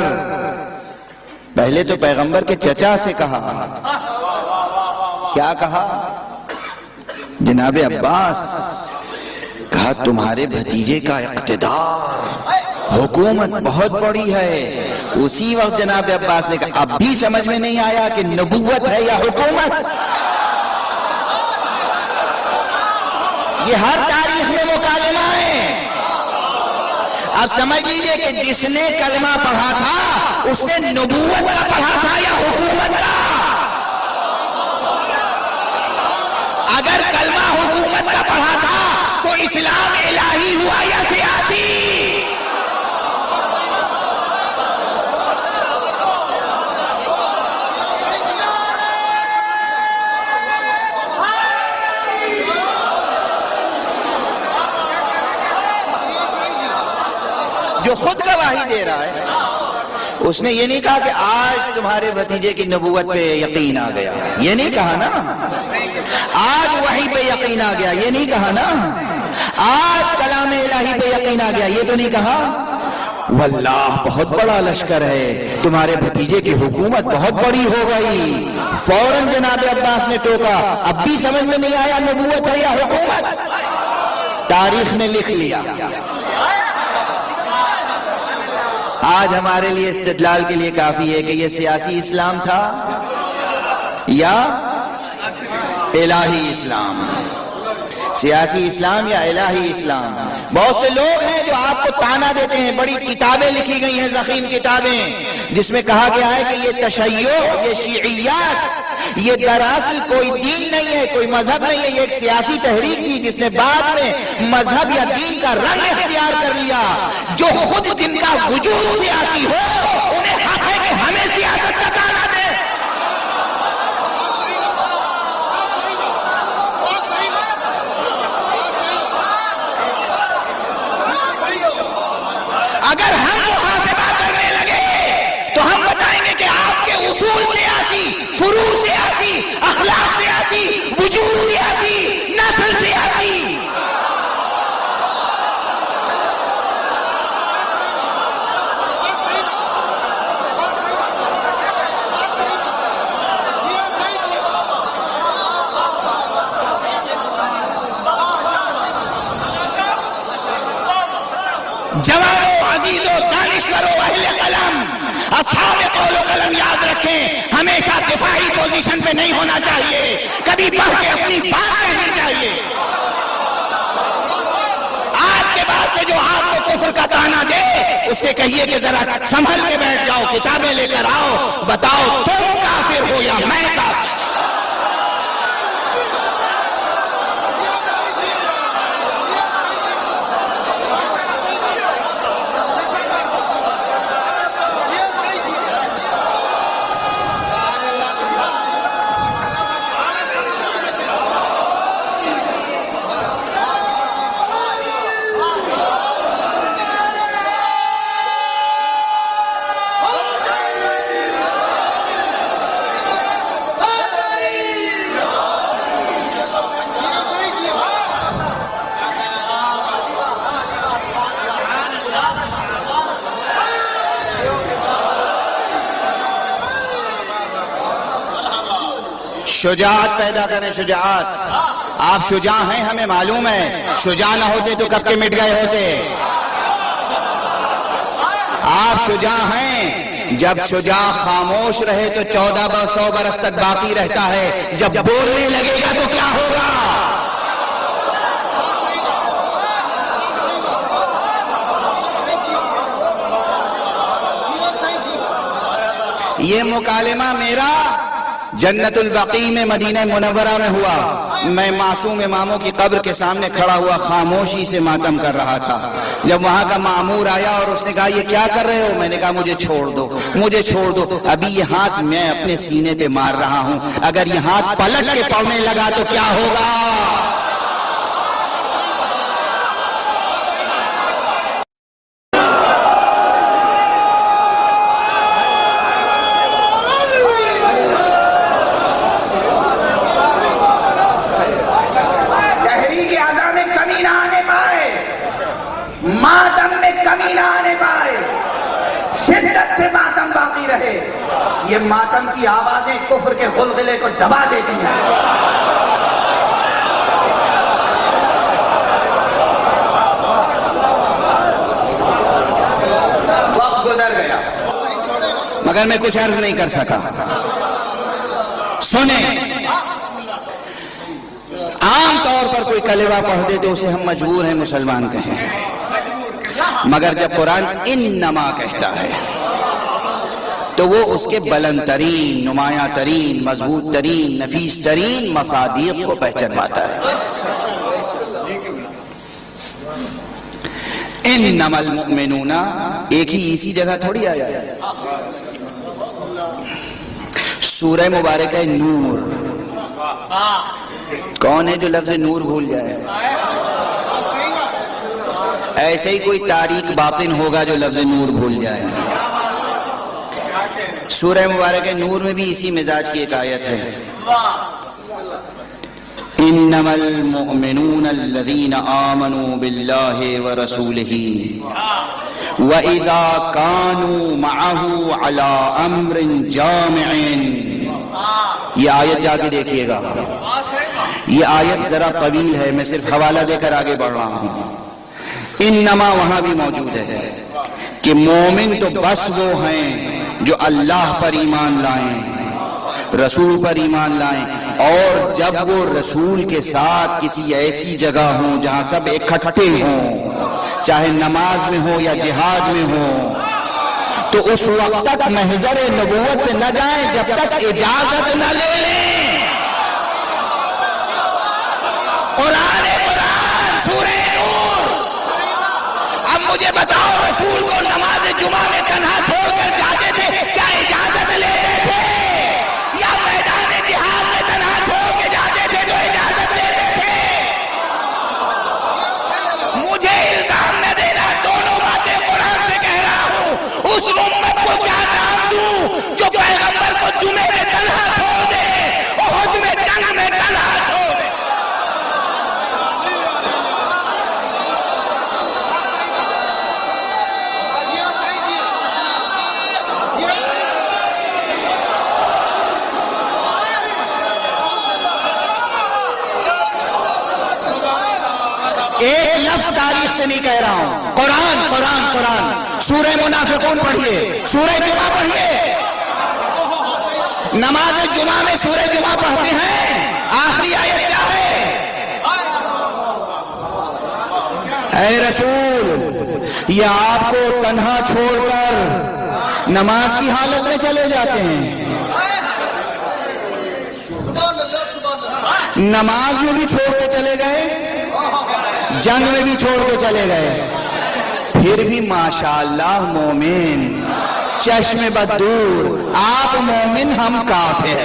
پہلے تو پیغمبر کے چچا سے کہا، کیا کہا؟ جناب عباس، کہا تمہارے بھتیجے کا اقتدار، حکومت بہت بڑی ہے۔ اسی وقت جناب عباس نے کہا اب بھی سمجھ میں نہیں آیا کہ نبوت ہے یا حکومت؟ یہ ہر تاریخ میں مکالمہ ہے۔ اب سمجھ لیجئے کہ جس نے کلمہ پڑھا تھا اس نے نبوت کا پڑھا تھا یا حکومت کا؟ اگر کلمہ حکومت کا پڑھا تھا تو اسلام الہی ہوا یا سیاسی؟ جو خود گواہی دے رہا ہے اس نے یہ نہیں کہا کہ آج تمہارے بھتیجے کی نبوت پہ یقین آ گیا، یہ نہیں کہا نا۔ آج وحی پہ یقین آ گیا، یہ نہیں کہا نا۔ آج کلام الہی پہ یقین آ گیا، یہ تو نہیں کہا۔ واللہ بہت بڑا لشکر ہے، تمہارے بھتیجے کی حکومت بہت بڑی ہو گئی۔ فوراً جناب عباس نے ٹوکا، اب بھی سمجھ میں نہیں آیا نبوت ہے یا حکومت؟ تاریخ نے لکھ لیا۔ آج ہمارے لیے استدلال کے لیے کافی ہے کہ یہ سیاسی اسلام تھا یا الہی اسلام، سیاسی اسلام یا الہی اسلام۔ بہت سے لوگ ہیں جو آپ کو تانا دیتے ہیں، بڑی کتابیں لکھی گئی ہیں، ضخیم کتابیں، جس میں کہا گیا ہے کہ یہ تشیع، یہ شیعیات، یہ دراصل کوئی دین نہیں ہے، کوئی مذہب نہیں ہے، یہ ایک سیاسی تحریک تھی جس نے بعد میں مذہب یا دین کا رنگ اختیار کر لیا۔ جو خود جن کا وجود سیاسی ہو انہیں حق ہے کہ ہمیں سیاست کا تانا دے۔ اگر ہم محاسبہ کرنے لگے تو ہم بتائیں گے کہ آپ کے اصول سیاسی، فروع سیاسی، اخلاق سیاسی، وجود سیاسی، نسل سیاسی۔ جوانوں، عزیزوں، دانشوروں، اہل قلم، اصحاب قول و قلم یاد رکھیں، ہمیشہ دفاعی پوزیشن پہ نہیں ہونا چاہیے، کبھی بڑھ کے اپنی بات کہنی چاہیے۔ آج کے بعد سے جو آپ کو کفر کا تانا دے اس کے کہیے کہ ذرا سنبھل کے بیٹھ جاؤ، کتابیں لے کر آؤ، بتاؤ تم کافر ہو یا میں کافر۔ شجاعت پیدا کریں، شجاعت۔ آپ شجاع ہیں ہمیں معلوم ہے، شجاع نہ ہوتے تو کب کے مٹ گئے ہوتے۔ آپ شجاع ہیں، جب شجاع خاموش رہے تو 1400 برس تک باقی رہتا ہے، جب بولنے لگے گا تو کیا ہوگا؟ یہ مکالمہ میرا جنت البقیع میں مدینہ منورہ میں ہوا۔ میں معصوم اماموں کی قبر کے سامنے کھڑا ہوا، خاموشی سے ماتم کر رہا تھا۔ جب وہاں کا مامور آیا اور اس نے کہا یہ کیا کر رہے ہو؟ میں نے کہا مجھے چھوڑ دو، مجھے چھوڑ دو، ابھی یہ ہاتھ میں اپنے سینے پہ مار رہا ہوں، اگر یہ ہاتھ پلٹ کے پڑنے لگا تو کیا ہوگا؟ شدت سے ماتم باقی رہے، یہ ماتم کی آوازیں کفر کے غلغلے کو دبا دیتی ہیں۔ وقت گزر گیا مگر میں کچھ عرض نہیں کر سکا۔ سنیں، عام طور پر کوئی کلمہ پڑھ دے تو اسے ہم مجبور ہیں مسلمان کہیں، مگر جب قرآن انما کہتا ہے تو وہ اس کے بلند ترین، نمایاں ترین، مضبوط ترین، نفیس ترین مصادیق کو پہچانواتا ہے۔ انما المؤمنون ایک ہی اسی جگہ تھوڑی آیا ہے، سورہ مبارکہ نور۔ کون ہے جو لفظ نور بھول جائے؟ ایسے ہی کوئی تاریک باطن ہوگا جو لفظ نور بھول جائے۔ سورہ مبارکہ نور میں بھی اسی مزاج کی ایک آیت ہے، انما المؤمنون الذین آمنوا باللہ ورسولہ وَإِذَا كَانُوا مَعَهُ عَلَىٰ أَمْرٍ جَامِعٍ. یہ آیت جا کے دیکھیے گا، یہ آیت ذرا طویل ہے، میں صرف حوالہ دے کر آگے بڑھ رہا ہوں. انما وہاں بھی موجود ہے کہ مومن تو بس وہ ہیں جو اللہ پر ایمان لائیں، رسول پر ایمان لائیں، اور جب وہ رسول کے ساتھ کسی ایسی جگہ ہوں جہاں سب اکٹھے ہوں، چاہے نماز میں ہو یا جہاد میں ہو، تو اس وقت تک محضر نبوت سے نہ جائیں جب تک اجازت نہ لے لیں. قرآن سورہ نور. اب مجھے بتاؤ، رسول کو نماز جمعہ میں تنہا چھوڑ کر جاتے تھے، کیا اجازت لیتے تھے؟ یا میدان جہاد میں تنہا چھوڑ کے جاتے تھے تو اجازت لیتے تھے؟ مجھے الزام نہ دینا، دونوں باتیں قرآن سے کہہ رہا ہوں. اس امت کو کیا نام دوں جو پیغمبر کو جمعے میں تنہا چھوڑ دے، احد میں جنگ میں تنہا چھوڑ دے؟ ایک لفظ تاریخ سے نہیں کہہ رہا ہوں. قرآن قرآن قرآن. سورہ منافقون پڑھیے، سورہ جمعہ پڑھیے. نماز جمعہ میں سورہ جمعہ پڑھتے ہیں، آخری آیت کیا ہے؟ اے رسول، یہ آپ کو تنہا چھوڑ کر نماز کی حالت میں چلے جاتے ہیں، نماز میں بھی چھوڑ کے چلے گئے، جنگ میں بھی چھوڑ کے چلے گئے، پھر بھی ماشاءاللہ مومن. چشم بدور، آپ مومن ہم کافر.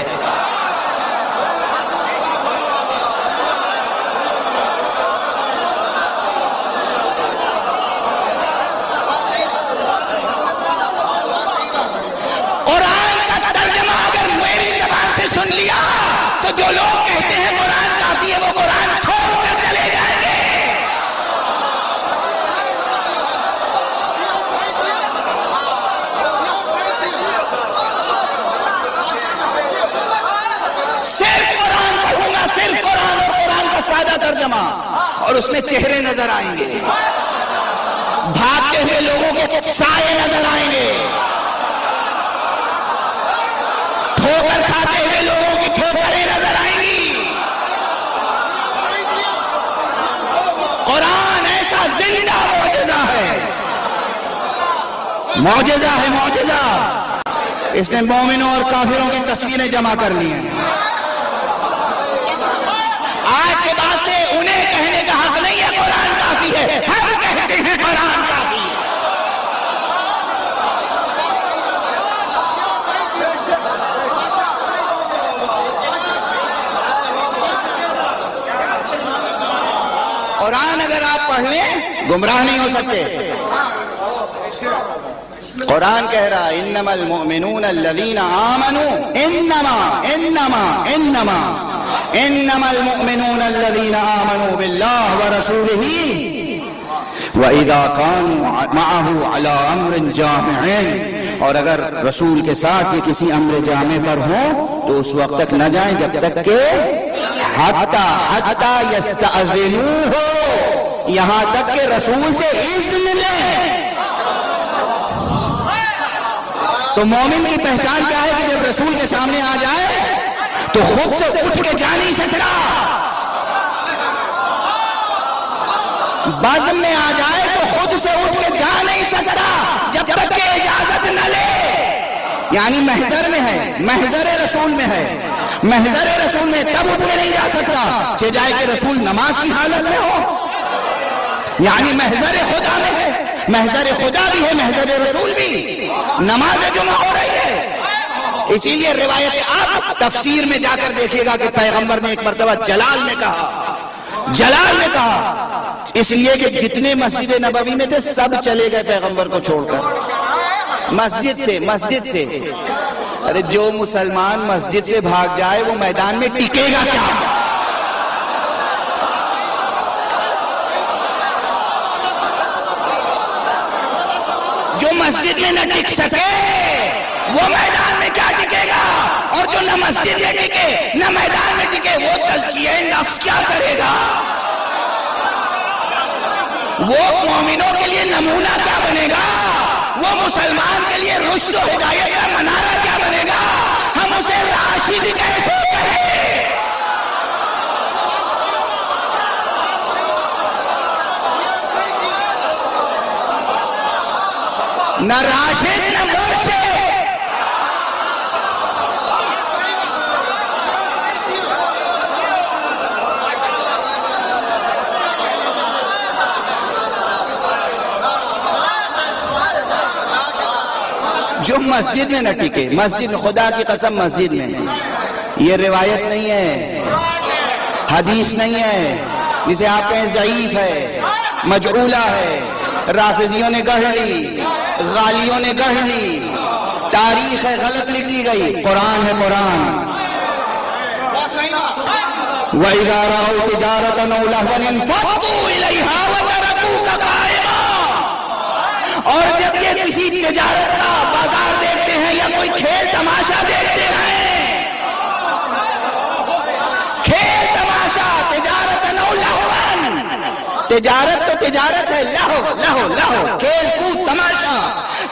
قرآن کا ترجمہ اگر میری زبان سے سن لیا تو جو لوگ کہتے ہیں قرآن کافی ہے، وہ قرآن چھوڑ کر چلے جائیں گے. صرف قرآن اور قرآن کا سادہ ترجمہ، اور اس میں چہرے نظر آئیں گے، بھاگتے ہوئے لوگوں کے سائے نظر آئیں گے، ٹھوکر کھاتے ہوئے لوگوں کی ٹھوکریں نظر آئیں گی. قرآن ایسا زندہ معجزہ ہے، معجزہ ہے، معجزہ. اس نے مومنوں اور کافروں کی تصویریں جمع کر لی ہیں. آج کے بعد سے انہیں کہنے کا حق نہیں ہے قرآن کافی ہے، ہم کہتے ہیں قرآن کافی ہے. قرآن اگر آپ پڑھ لیں گمراہ نہیں ہو سکتے. قرآن کہہ رہا انما المؤمنون الذین آمنوا، انما المؤمنون الذین آمنوا باللہ ورسولہ وَإِذَا كَانُوا مَعَهُ عَلَىٰ أَمْرٍ جَامِعٍ. اور اگر رسول کے ساتھ یہ کسی امر جامع پر ہوں تو اس وقت تک نہ جائیں جب تک کہ حتی یستأذنوہ، یہاں تک کہ رسول سے اذن لیں. تو مومن کی پہچان کیا ہے کہ جب رسول کے سامنے آ جائے تو خود سے اٹھ کے جا نہیں سکتا، بزم میں آ جائے تو خود سے اٹھ کے جا نہیں سکتا جب تک کہ اجازت نہ لے. یعنی محضر میں ہے، محضر رسول میں ہے، محضر رسول میں تب اٹھ کے نہیں جا سکتا کہ جائے کہ رسول نماز کی حالت میں ہو. یعنی محضر خدا میں ہے، محضر خدا بھی ہے، محضر رسول بھی. نماز جمعہ ہو رہی ہے، اسی لیے روایت آپ تفسیر میں جا کر دیکھیے گا کہ پیغمبر نے ایک مرتبہ جلال میں کہا، اس لیے کہ جتنے مسجد نبوی میں تھے سب چلے گئے پیغمبر کو چھوڑ کر مسجد سے. ارے جو مسلمان مسجد سے بھاگ جائے وہ میدان میں ٹکے گا کیا؟ جو مسجد میں نہ ٹک سکے وہ میدان میں کیا ٹکے گا، اور جو نہ مسجد میں ٹکے نہ میدان میں ٹکے وہ تزکیہ نفس کیا کرے گا، وہ مومنوں کے لیے نمونہ کیا بنے گا، وہ مسلمان کے لیے رشد و ہدایت کا منارہ کیا بنے گا، ہم اسے راشد کیسے کہیں؟ نہ راشد نہ مرشد۔ جو مسجد میں نہ ٹکے، مسجد خدا کی قسم مسجد میں، یہ روایت نہیں ہے، حدیث نہیں ہے، جسے آپ کہیں ضعیف ہے، مجعولہ ہے، رافضیوں نے گڑھ لی، غالیوں نے گڑھ لی، تاریخ ہے غلط لکھ دی گئی، قرآن ہے قرآن۔ وَإِذَا رَأَوْا تِجَارَةً أَوْ لَهْوًا انفَضُّوا إِلَيْهَا وَتَرَكُوكَ قَائِمًا۔ اور جب یہ کسی تجارت کا بازار دیکھتے ہیں یا کوئی کھیل تماشا دیکھتے ہیں، کھیل تماشا تجارتاً او لہواً، تجارت تو تجارت ہے، لہو کھیل کود تماشا،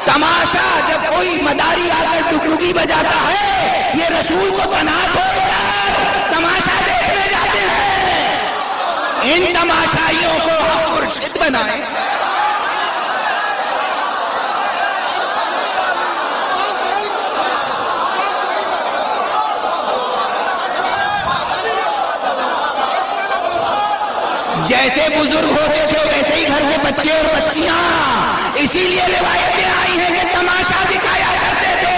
تماشا جب کوئی مداری آ کر ٹکٹکی بجاتا ہے، یہ رسول کو تنہا چھوڑ کر تماشا دیکھنے جاتے ہیں۔ ان تماشائیوں کو ہم مرشد بنائیں۔ جیسے بزرگ ہوتے تھے ویسے ہی گھر کے بچے اور بچیاں، اسی لیے روایتیں آئی ہیں کہ تماشا دکھایا کرتے تھے۔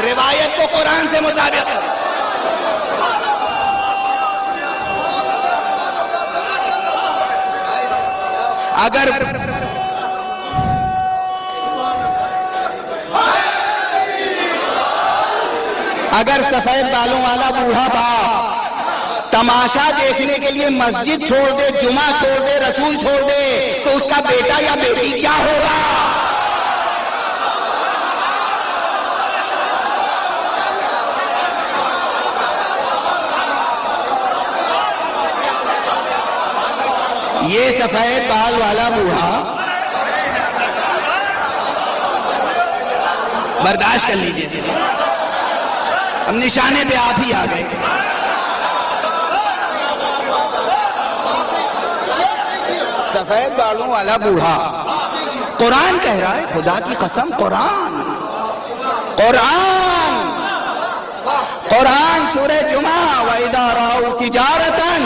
روایت کو قرآن سے مطابق اگر سفید بالوں والا بوڑھا باپ تماشا دیکھنے کے لیے مسجد چھوڑ دے، جمعہ چھوڑ دے، رسول چھوڑ دے، تو اس کا بیٹا یا بیٹی کیا ہوگا؟ یہ سفید بال والا بوڑھا، برداشت کر لیجئے، ہم نشانے پہ آپ ہی آ گئے۔ سفید بالوں والا بوڑھا، قرآن کہہ رہا ہے، خدا کی قسم قرآن سورہ جمعہ وَإِذَا رَأَوْا تِجَارَةً۔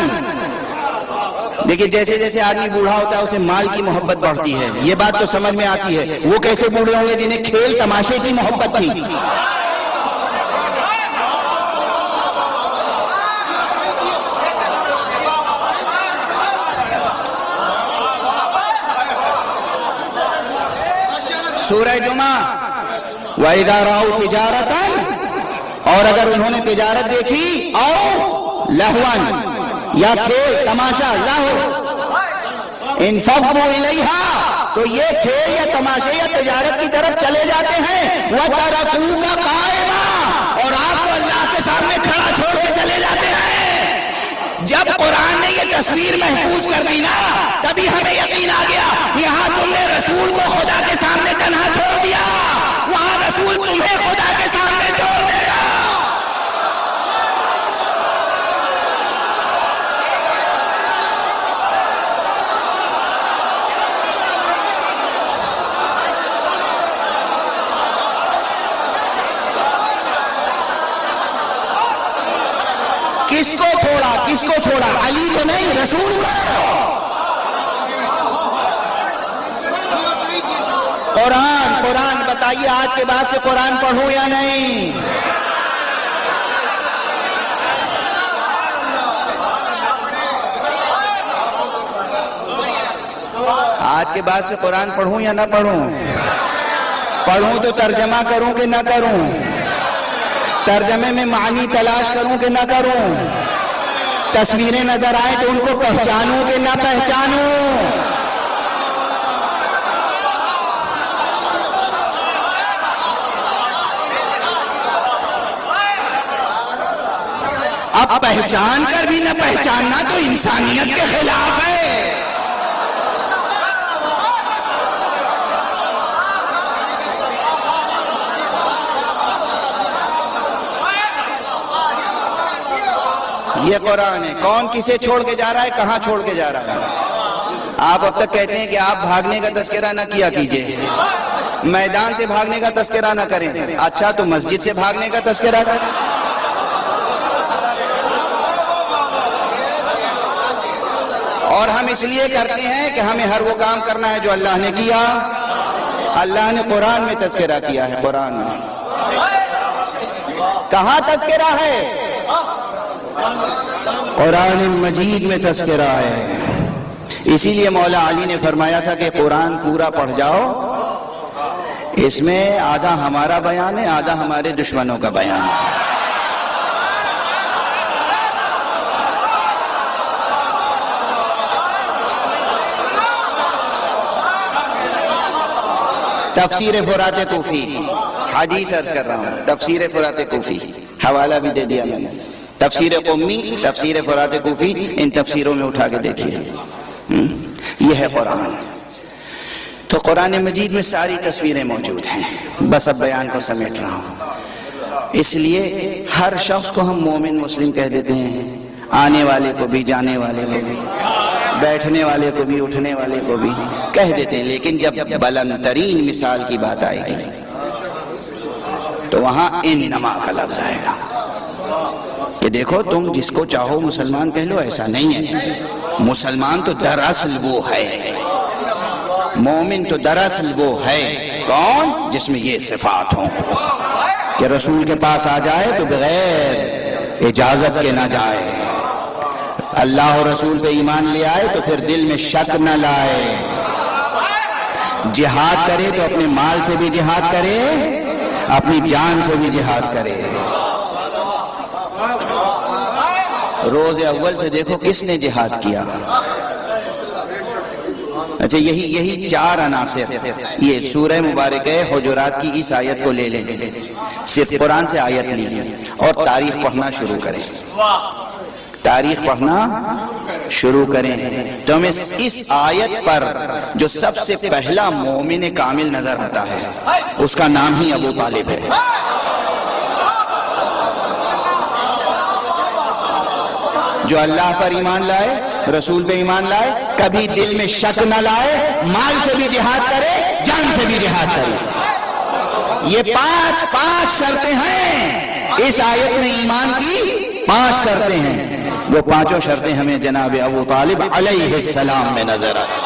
دیکھیں جیسے جیسے آدمی بوڑھا ہوتا ہے اسے مال کی محبت بڑھتی ہے، یہ بات تو سمجھ میں آتی ہے۔ وہ کیسے بوڑھے ہوں گے جنہیں کھیل تماشے کی محبت تھی؟ سورہ جمعہ وَإِذَا رَأَوْا تِجَارَةً، اور اگر انہوں نے تجارت دیکھی او لہواً یا کھیل تماشا، لہو انفضوا الیہا، تو یہ کھیل یا تماشے یا تجارت کی طرف چلے جاتے ہیں، وَتَرَكُوكَ قَائِمًا، اور آپ کو اللہ کے سامنے کھڑا چھوڑ کے چلے جاتے ہیں۔ جب قرآن نے یہ تصویر محفوظ کر دی نا، تبھی ہمیں یقین آ گیا، یہاں تم نے رسول کو خدا کے سامنے تنہا چھوڑ دیا، وہاں رسول تمہیں خدا کے سامنے چھوڑ دے گا۔ کس کو چھوڑا؟ علی کو نہیں، رسول کو۔ قرآن بتائیے آج کے بعد سے قرآن پڑھوں یا نہیں؟ آج کے بعد سے قرآن پڑھوں یا نہ پڑھوں؟ پڑھوں تو ترجمہ کروں کہ نہ کروں؟ ترجمے میں معنی تلاش کروں کہ نہ کروں؟ تصویریں نظر آئیں تو ان کو پہچانوں کہ نہ پہچانوں؟ اب پہچان کر بھی نہ پہچاننا تو انسانیت کے خلاف ہے۔ یہ قرآن ہے، کون کسے چھوڑ کے جا رہا ہے، کہاں چھوڑ کے جا رہا ہے؟ آپ اب تک کہتے ہیں کہ آپ بھاگنے کا تذکرہ نہ کیا کیجئے، میدان سے بھاگنے کا تذکرہ نہ کریں۔ اچھا تو مسجد سے بھاگنے کا تذکرہ کریں۔ اور ہم اس لیے کرتے ہیں کہ ہمیں ہر وہ کام کرنا ہے جو اللہ نے کیا۔ اللہ نے قرآن میں تذکرہ کیا ہے، قرآن میں کہاں تذکرہ ہے؟ قرآن مجید میں تذکرہ ہے۔ اسی لیے مولا علی نے فرمایا تھا کہ قرآن پورا پڑھ جاؤ، اس میں آدھا ہمارا بیان ہے، آدھا ہمارے دشمنوں کا بیان ہے۔ تفسیر فرات کوفی، حدیث عرض کر رہا ہوں، تفسیر فرات کوفی، حوالہ بھی دے دیا میں نے۔ تفسیر قمی، تفسیر فرات کوفی، ان تفسیروں میں اٹھا کے دیکھیے، یہ ہے قرآن۔ تو قرآن مجید میں ساری تصویریں موجود ہیں، بس اب بیان کو سمیٹ رہا ہوں۔ اس لیے ہر شخص کو ہم مومن مسلم کہہ دیتے ہیں، آنے والے کو بھی، جانے والے کو بھی، بیٹھنے والے کو بھی، اٹھنے والے کو بھی کہہ دیتے ہیں، لیکن جب بلند ترین مثال کی بات آئے گی تو وہاں انما کا لفظ آئے گا کہ دیکھو تم جس کو چاہو مسلمان کہہ لو، ایسا نہیں ہے۔ مسلمان تو دراصل وہ ہے، مومن تو دراصل وہ ہے کون؟ جس میں یہ صفات ہوں کہ رسول کے پاس آ جائے تو بغیر اجازت کے نہ جائے، اللہ اور رسول پہ ایمان لے آئے تو پھر دل میں شک نہ لائے، جہاد کرے تو اپنے مال سے بھی جہاد کرے، اپنی جان سے بھی جہاد کرے۔ روز اول سے دیکھو کس نے جہاد کیا؟ اچھا یہی چار عناصر، یہ سورہ مبارک حجرات کی اس آیت کو لے لیں، صرف قرآن سے آیت لی اور تاریخ پڑھنا شروع کریں، تاریخ پڑھنا شروع کریں تو ہمیں اس آیت پر جو سب سے پہلا مومن کامل نظر آتا ہے اس کا نام ہی ابو طالب ہے۔ جو اللہ پر ایمان لائے، رسول پہ ایمان لائے، کبھی دل میں شک نہ لائے، مال سے بھی جہاد کرے، جان سے بھی جہاد کرے۔ یہ پانچ شرطیں ہیں اس آیت میں، ایمان کی 5 شرطیں ہیں۔ وہ 5 شرطیں ہمیں جناب ابو طالب علیہ السلام میں نظر آتی۔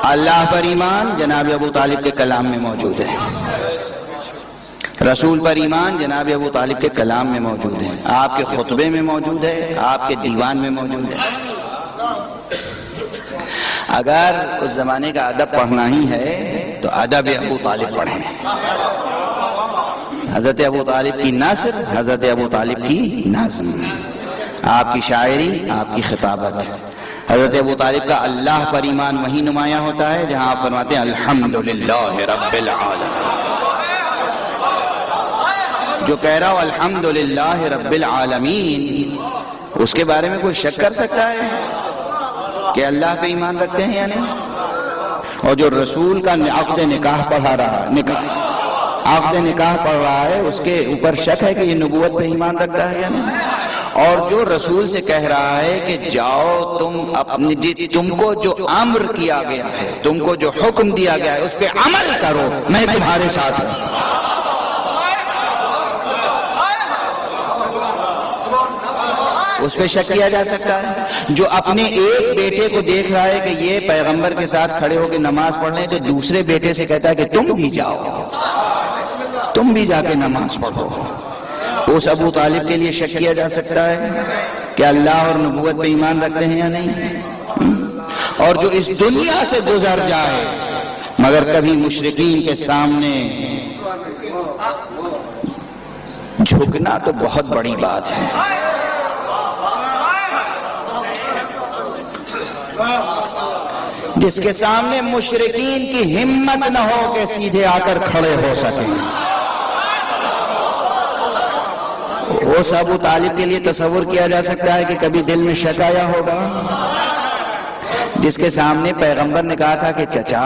اللہ پر ایمان جناب ابو طالب کے کلام میں موجود ہے، رسول پر ایمان جناب ابو طالب کے کلام میں موجود ہے، آپ کے خطبے میں موجود ہے، آپ کے دیوان میں موجود ہے۔ اگر اس زمانے کا ادب پڑھنا ہی ہے تو ادب ابو طالب پڑھیں، حضرت ابو طالب کی نثر، حضرت ابو طالب کی نظم، آپ کی شاعری، آپ کی خطابت۔ حضرت ابو طالب کا اللہ پر ایمان وہی نمایاں ہوتا ہے جہاں آپ فرماتے ہیں الحمدللہ رب العالمین۔ جو کہہ رہا ہو الحمدللہ رب العالمین، اس کے بارے میں کوئی شک کر سکتا ہے کہ اللہ پہ ایمان رکھتے ہیں یا نہیں؟ اور جو رسول کا عقد نکاح پڑھا رہا، عقد نکاح پڑھ رہا ہے، اس کے اوپر شک ہے کہ یہ نبوت پہ ایمان رکھتا ہے یا نہیں؟ اور جو رسول سے کہہ رہا ہے کہ جاؤ تم کو جو امر کیا گیا ہے، تم کو جو حکم دیا گیا ہے اس پہ عمل کرو، میں تمہارے ساتھ ہوں، اس پہ شک کیا جا سکتا ہے؟ جو اپنے ایک بیٹے کو دیکھ رہا ہے کہ یہ پیغمبر کے ساتھ کھڑے ہو کے نماز پڑھ رہے ہیں تو دوسرے بیٹے سے کہتا ہے کہ تم بھی جاؤ، تم بھی جا کے نماز پڑھو، اس ابو طالب کے لیے شک کیا جا سکتا ہے کہ اللہ اور نبوت پہ ایمان رکھتے ہیں یا نہیں؟ اور جو اس دنیا سے گزر جائے مگر کبھی مشرکین کے سامنے جھکنا تو بہت بڑی بات ہے. جس کے سامنے مشرکین کی ہمت نہ ہو کہ سیدھے آ کر کھڑے ہو سکیں. اس ابو طالب کے لیے تصور کیا جا سکتا ہے کہ کبھی دل میں شک آیا ہوگا، جس کے سامنے پیغمبر نے کہا تھا کہ چچا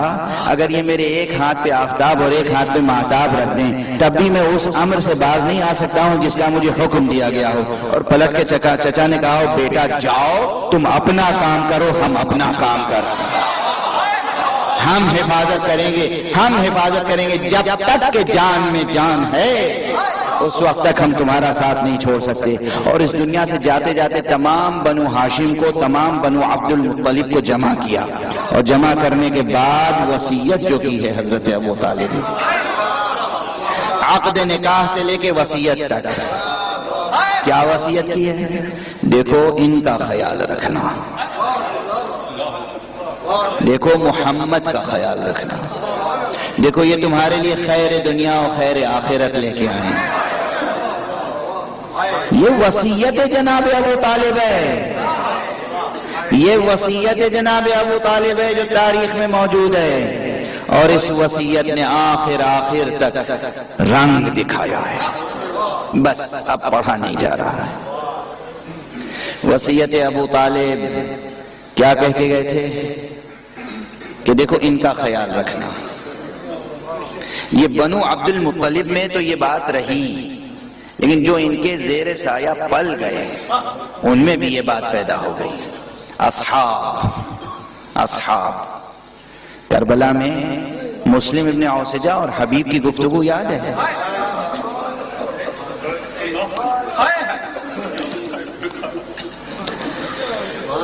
اگر یہ میرے ایک ہاتھ پہ آفتاب اور ایک ہاتھ پہ مہتاب رکھ دیں تب بھی میں اس امر سے باز نہیں آ سکتا ہوں جس کا مجھے حکم دیا گیا ہو. اور پلٹ کے چچا نے کہا ہو بیٹا جاؤ تم اپنا کام کرو ہم اپنا کام کرتے ہیں. ہم حفاظت کریں گے جب تک کہ جان میں جان ہے اس وقت تک ہم تمہارا ساتھ نہیں چھوڑ سکتے. اور اس دنیا سے جاتے جاتے تمام بنو ہاشم کو، تمام بنو عبد المطلب کو جمع کیا، اور جمع کرنے کے بعد وصیت جو کی ہے حضرت ابو طالب، عقد نکاح سے لے کے وصیت تک کیا وصیت کی ہے؟ دیکھو ان کا خیال رکھنا، دیکھو محمد کا خیال رکھنا، دیکھو یہ تمہارے لیے خیر دنیا اور خیر آخرت لے کے آئے ہیں. یہ وصیت جناب ابو طالب ہے، یہ وصیت جناب ابو طالب ہے جو تاریخ میں موجود ہے، اور اس وصیت نے آخر تک رنگ دکھایا ہے، بس اب پڑھا نہیں جا رہا ہے. وصیت ابو طالب کیا کہہ کے گئے تھے کہ دیکھو ان کا خیال رکھنا. یہ بنو عبد المطلب میں تو یہ بات رہی، لیکن جو ان کے زیر سایہ پل گئے ان میں بھی یہ بات پیدا ہو گئی. اصحاب کربلا میں مسلم ابن اوسجہ اور حبیب کی گفتگو یاد ہے؟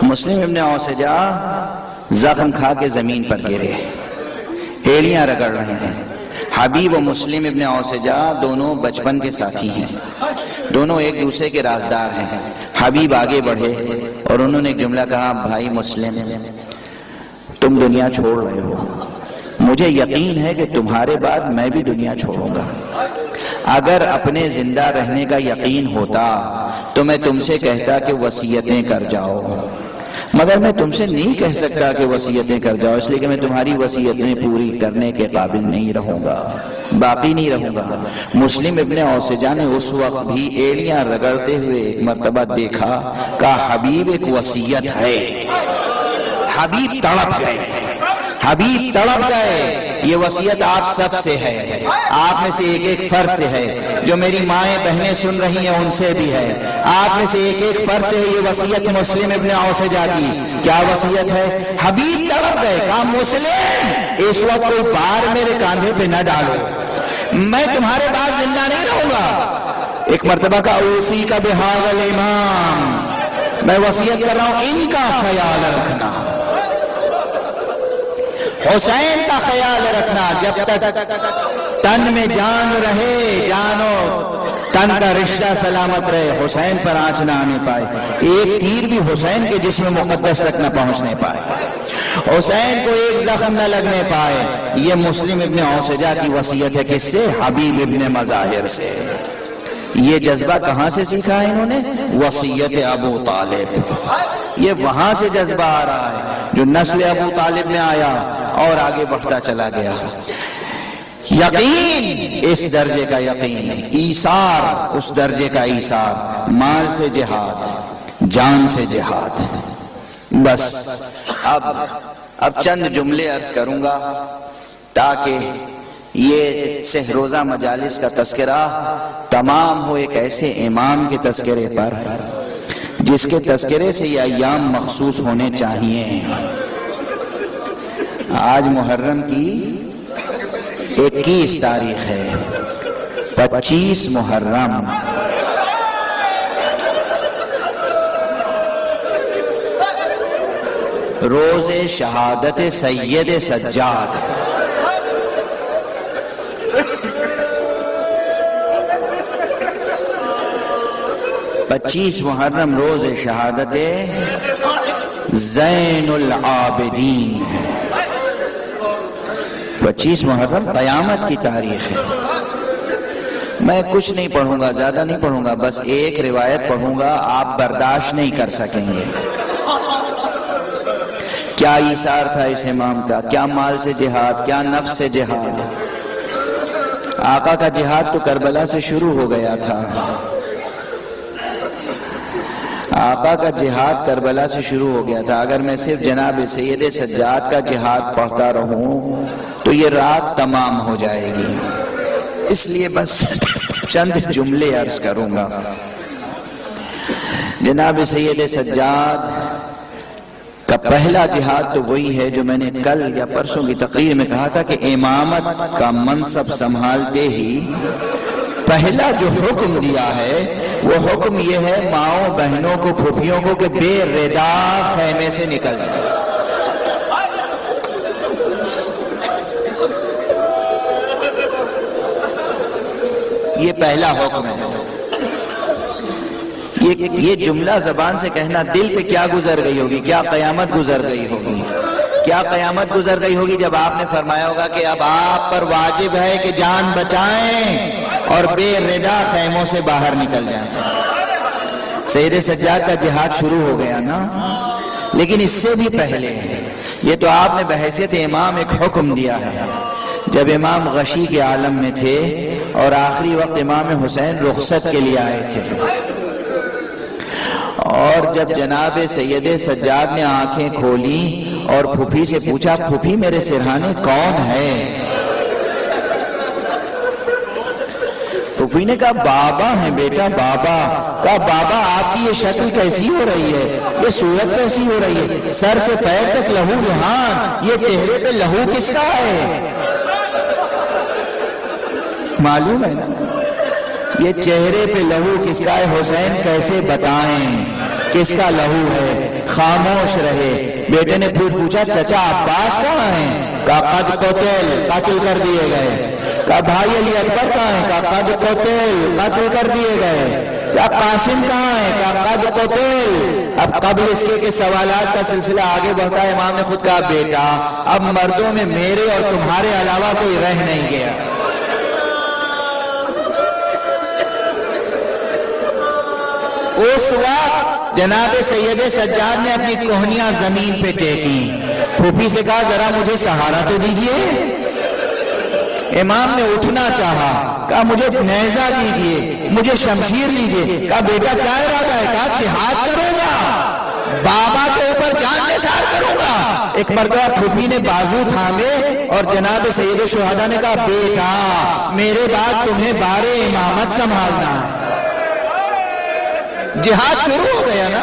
مسلم ابن اوسجہ زخم کھا کے زمین پر گرے، ایڑیاں رگڑ رہے ہیں. حبیب و مسلم ابن اوسجہ دونوں بچپن کے ساتھی ہیں، دونوں ایک دوسرے کے رازدار ہیں. حبیب آگے بڑھے اور انہوں نے ایک جملہ کہا، بھائی مسلم تم دنیا چھوڑ رہے ہو، مجھے یقین ہے کہ تمہارے بعد میں بھی دنیا چھوڑوں گا. اگر اپنے زندہ رہنے کا یقین ہوتا تو میں تم سے کہتا کہ وصیتیں کر جاؤ، مگر میں تم سے نہیں کہہ سکتا کہ وصیتیں کر جاؤ، اس لیے کہ میں تمہاری وصیتیں پوری کرنے کے قابل نہیں رہوں گا، باقی نہیں رہوں گا. مسلم ابن اوسجہ نے اس وقت بھی ایڑیاں رگڑتے ہوئے ایک مرتبہ دیکھا، کہا حبیب ایک وصیت ہے. حبیب تڑپ گئے، یہ وصیت آپ سب سے ہے، آپ میں سے ایک ایک فرد سے ہے. جو میری مائیں بہنیں سن رہی ہیں ان سے بھی ہے، آپ میں سے ایک ایک فرد سے ہے یہ وصیت مسلم ابن اوسجہ کی. کیا وصیت ہے؟ حبیب تڑپ گئے، کہا مسلم اس وقت کوئی بار میرے کاندھے پہ نہ ڈالو، میں تمہارے بعد زندہ نہیں رہوں گا. ایک مرتبہ کا اوصی کا بہذا الامام، میں وصیت کر رہا ہوں ان کا خیال رکھنا، حسین کا خیال رکھنا. جب تک تن میں جان رہے، جانو تن کا رشتہ سلامت رہے، حسین پر آنچ نہ آنے پائے، ایک تیر بھی حسین کے جسم مقدس تک نہ پہنچنے پائے، حسین کو ایک زخم نہ لگنے پائے. یہ مسلم ابن اوسجہ کی وصیت ہے. کس سے؟ حبیب ابن مظاہر سے. یہ جذبہ کہاں سے سیکھا ہے انہوں نے؟ وصیت ابو طالب. یہ وہاں سے جذبہ آ رہا ہے جو نسل ابو طالب میں آیا اور آگے بڑھتا چلا گیا. یقین اس درجے کا یقین، ایثار اس درجے کا ایثار، مال سے جہاد، جان سے جہاد. بس اب چند جملے عرض کروں گا تاکہ یہ سہروزہ مجالس کا تذکرہ تمام ہو ایک ایسے امام کے تذکرے پر جس کے تذکرے سے یہ ایام مخصوص ہونے چاہیے. آج محرم کی 21 تاریخ ہے، 25 محرم. روز شہادت سید سجاد. پچیس محرم روز شہادت زین العابدین ہے۔ 25 محرم قیامت کی تاریخ ہے۔ میں کچھ نہیں پڑھوں گا، زیادہ نہیں پڑھوں گا، بس ایک روایت پڑھوں گا، آپ برداشت نہیں کر سکیں گے۔ کیا ایثار تھا اس امام کا، کیا مال سے جہاد، کیا نفس سے جہاد۔ آقا کا جہاد تو کربلا سے شروع ہو گیا تھا، آقا کا جہاد کربلا سے شروع ہو گیا تھا۔ اگر میں صرف جناب سید سجاد کا جہاد پڑھتا رہوں تو یہ رات تمام ہو جائے گی، اس لیے بس چند جملے عرض کروں گا۔ جناب سید سجاد کا پہلا جہاد تو وہی ہے جو میں نے کل یا پرسوں کی تقریر میں کہا تھا کہ امامت کا منصب سنبھالتے ہی پہلا جو حکم دیا ہے وہ حکم یہ ہے ماؤں بہنوں کو پھوپھیوں کو کہ بے ردا خیمے سے نکل جائے۔ یہ پہلا حکم ہے۔ یہ جملہ زبان سے کہنا دل پہ کیا گزر گئی ہوگی، کیا قیامت گزر گئی ہوگی، کیا قیامت گزر گئی ہوگی جب آپ نے فرمایا ہوگا کہ اب آپ پر واجب ہے کہ جان بچائیں اور بے ردا خیموں سے باہر نکل جائیں۔ سید سجاد کا جہاد شروع ہو گیا نا، لیکن اس سے بھی پہلے یہ تو آپ نے بحیثیت امام ایک حکم دیا ہے۔ جب امام غشی کے عالم میں تھے اور آخری وقت امام حسین رخصت کے لیے آئے تھے، اور جب جناب سید سجاد نے آنکھیں کھولی اور پھوپھی سے پوچھا پھوپھی میرے سرہانے کون ہے، پھوپھی نے کہا بابا ہیں بیٹا بابا۔ کہا بابا آپ کی یہ شکل کیسی ہو رہی ہے، یہ صورت کیسی ہو رہی ہے، سر سے پیر تک لہو لہان، یہ چہرے پہ لہو کس کا ہے؟ معلوم ہے نا یہ چہرے پہ لہو کس کا ہے، حسین کیسے بتائیں کس کا لہو ہے؟ خاموش رہے۔ بیٹے نے پھر پوچھا چچا عباس کہاں ہیں؟ کہا قد قتل کر دیے گئے۔ کہا بھائی علی اکبر کہاں ہیں؟ کہا قد قتل کر دیے گئے۔ کہا قاسم کہاں ہیں؟ کہا قد قتل۔ اب قبل اس کے سوالات کا سلسلہ آگے بڑھتا ہے، امام نے خود کہا بیٹا اب مردوں میں میرے اور تمہارے علاوہ کوئی رہ نہیں گیا۔ اس وقت جناب سید سجاد نے اپنی کوہنیاں زمین پہ ٹیکی، پھوپھی سے کہا ذرا مجھے سہارا تو دیجئے۔ امام نے اٹھنا چاہا، کہا مجھے نیزہ دیجئے، مجھے شمشیر دیجئے۔ کہا بیٹا کیا ارادہ ہے؟ کہا جہاد کروں گا، بابا کے اوپر جان نثار کروں گا۔ ایک مرتبہ پھوپھی نے بازو تھامے اور جناب سید الشہداء نے کہا بیٹا میرے بعد تمہیں بارے امامت سنبھالنا ہے۔ جہاد شروع ہو گیا نا۔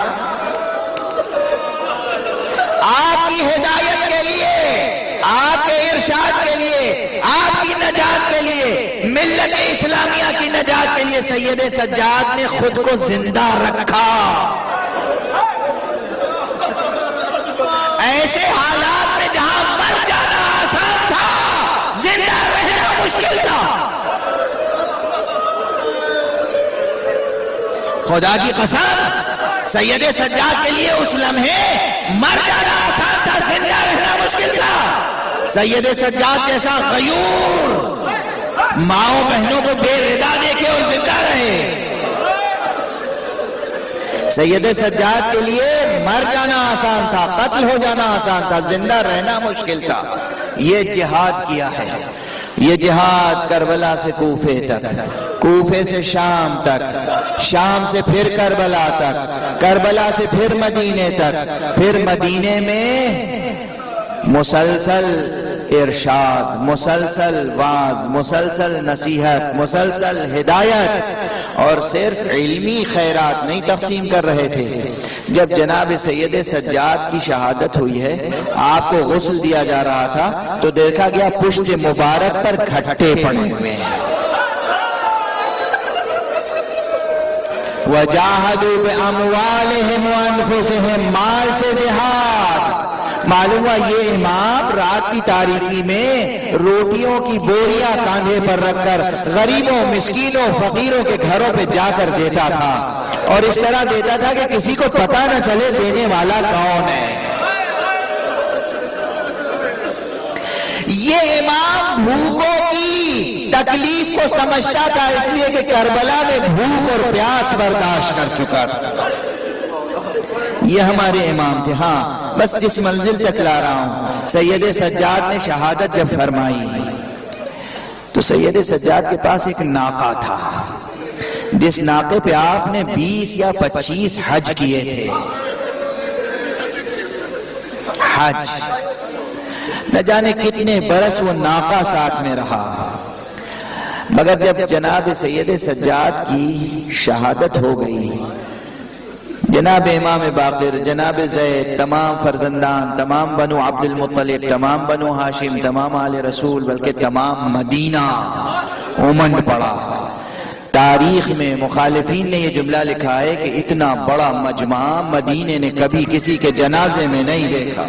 آپ کی ہدایت کے لیے، آپ کے ارشاد کے لیے، آپ کی نجات کے لیے، ملت اسلامیہ کی نجات کے لیے سید سجاد نے خود کو زندہ رکھا۔ ایسے حالات میں جہاں مر جانا آسان تھا، زندہ رہنا مشکل تھا۔ خدا کی قسم سید سجاد کے لیے اس لمحے مر جانا آسان تھا، زندہ رہنا مشکل تھا۔ سید سجاد جیسا غیور ماؤں بہنوں کو بے ردا دیکھے اور زندہ رہے۔ سید سجاد کے لیے مر جانا آسان تھا، قتل ہو جانا آسان تھا، زندہ رہنا مشکل تھا۔ یہ جہاد کیا ہے، یہ جہاد کربلا سے کوفے تک، کوفے سے شام تک، شام سے پھر کربلا تک، کربلا سے پھر مدینے تک، پھر مدینے میں مسلسل ارشاد، مسلسل واعظ، مسلسل نصیحت، مسلسل ہدایت، اور صرف علمی خیرات نہیں تقسیم کر رہے تھے۔ جب جناب سید سجاد کی شہادت ہوئی ہے، آپ کو غسل دیا جا رہا تھا تو دیکھا گیا پشت مبارک پر کھٹے پڑے ہوئے ہیں۔ وَجَاهَدُوا بِأَمْوَالِهِمْ وَأَنفُسِهِمْ، مال سے جہاد۔ معلوم ہوا یہ امام رات کی تاریکی میں روٹیوں کی بوریاں کاندھے پر رکھ کر غریبوں، مسکینوں، فقیروں کے گھروں پہ جا کر دیتا تھا، اور اس طرح دیتا تھا کہ کسی کو پتہ نہ چلے دینے والا کون ہے۔ یہ امام بھوکوں کی تکلیف کو سمجھتا تھا، اس لیے کہ کربلا میں بھوک اور پیاس برداشت کر چکا تھا۔ یہ ہمارے امام تھے۔ ہاں بس جس منزل تک لا رہا ہوں، سید سجاد نے شہادت جب فرمائی تو سید سجاد کے پاس ایک ناقہ تھا، جس ناقے پہ آپ نے 20 یا 25 حج کیے تھے۔ حج نہ جانے کتنے برس وہ ناقہ ساتھ میں رہا، مگر جب جناب سید سجاد کی شہادت ہو گئی، جناب امام باقر، جناب زید، تمام فرزندان، تمام بنو عبد المطلب، تمام بنو ہاشم، تمام آل رسول، بلکہ تمام مدینہ امنڈ پڑا۔ تاریخ میں مخالفین نے یہ جملہ لکھا ہے کہ اتنا بڑا مجمع مدینے نے کبھی کسی کے جنازے میں نہیں دیکھا۔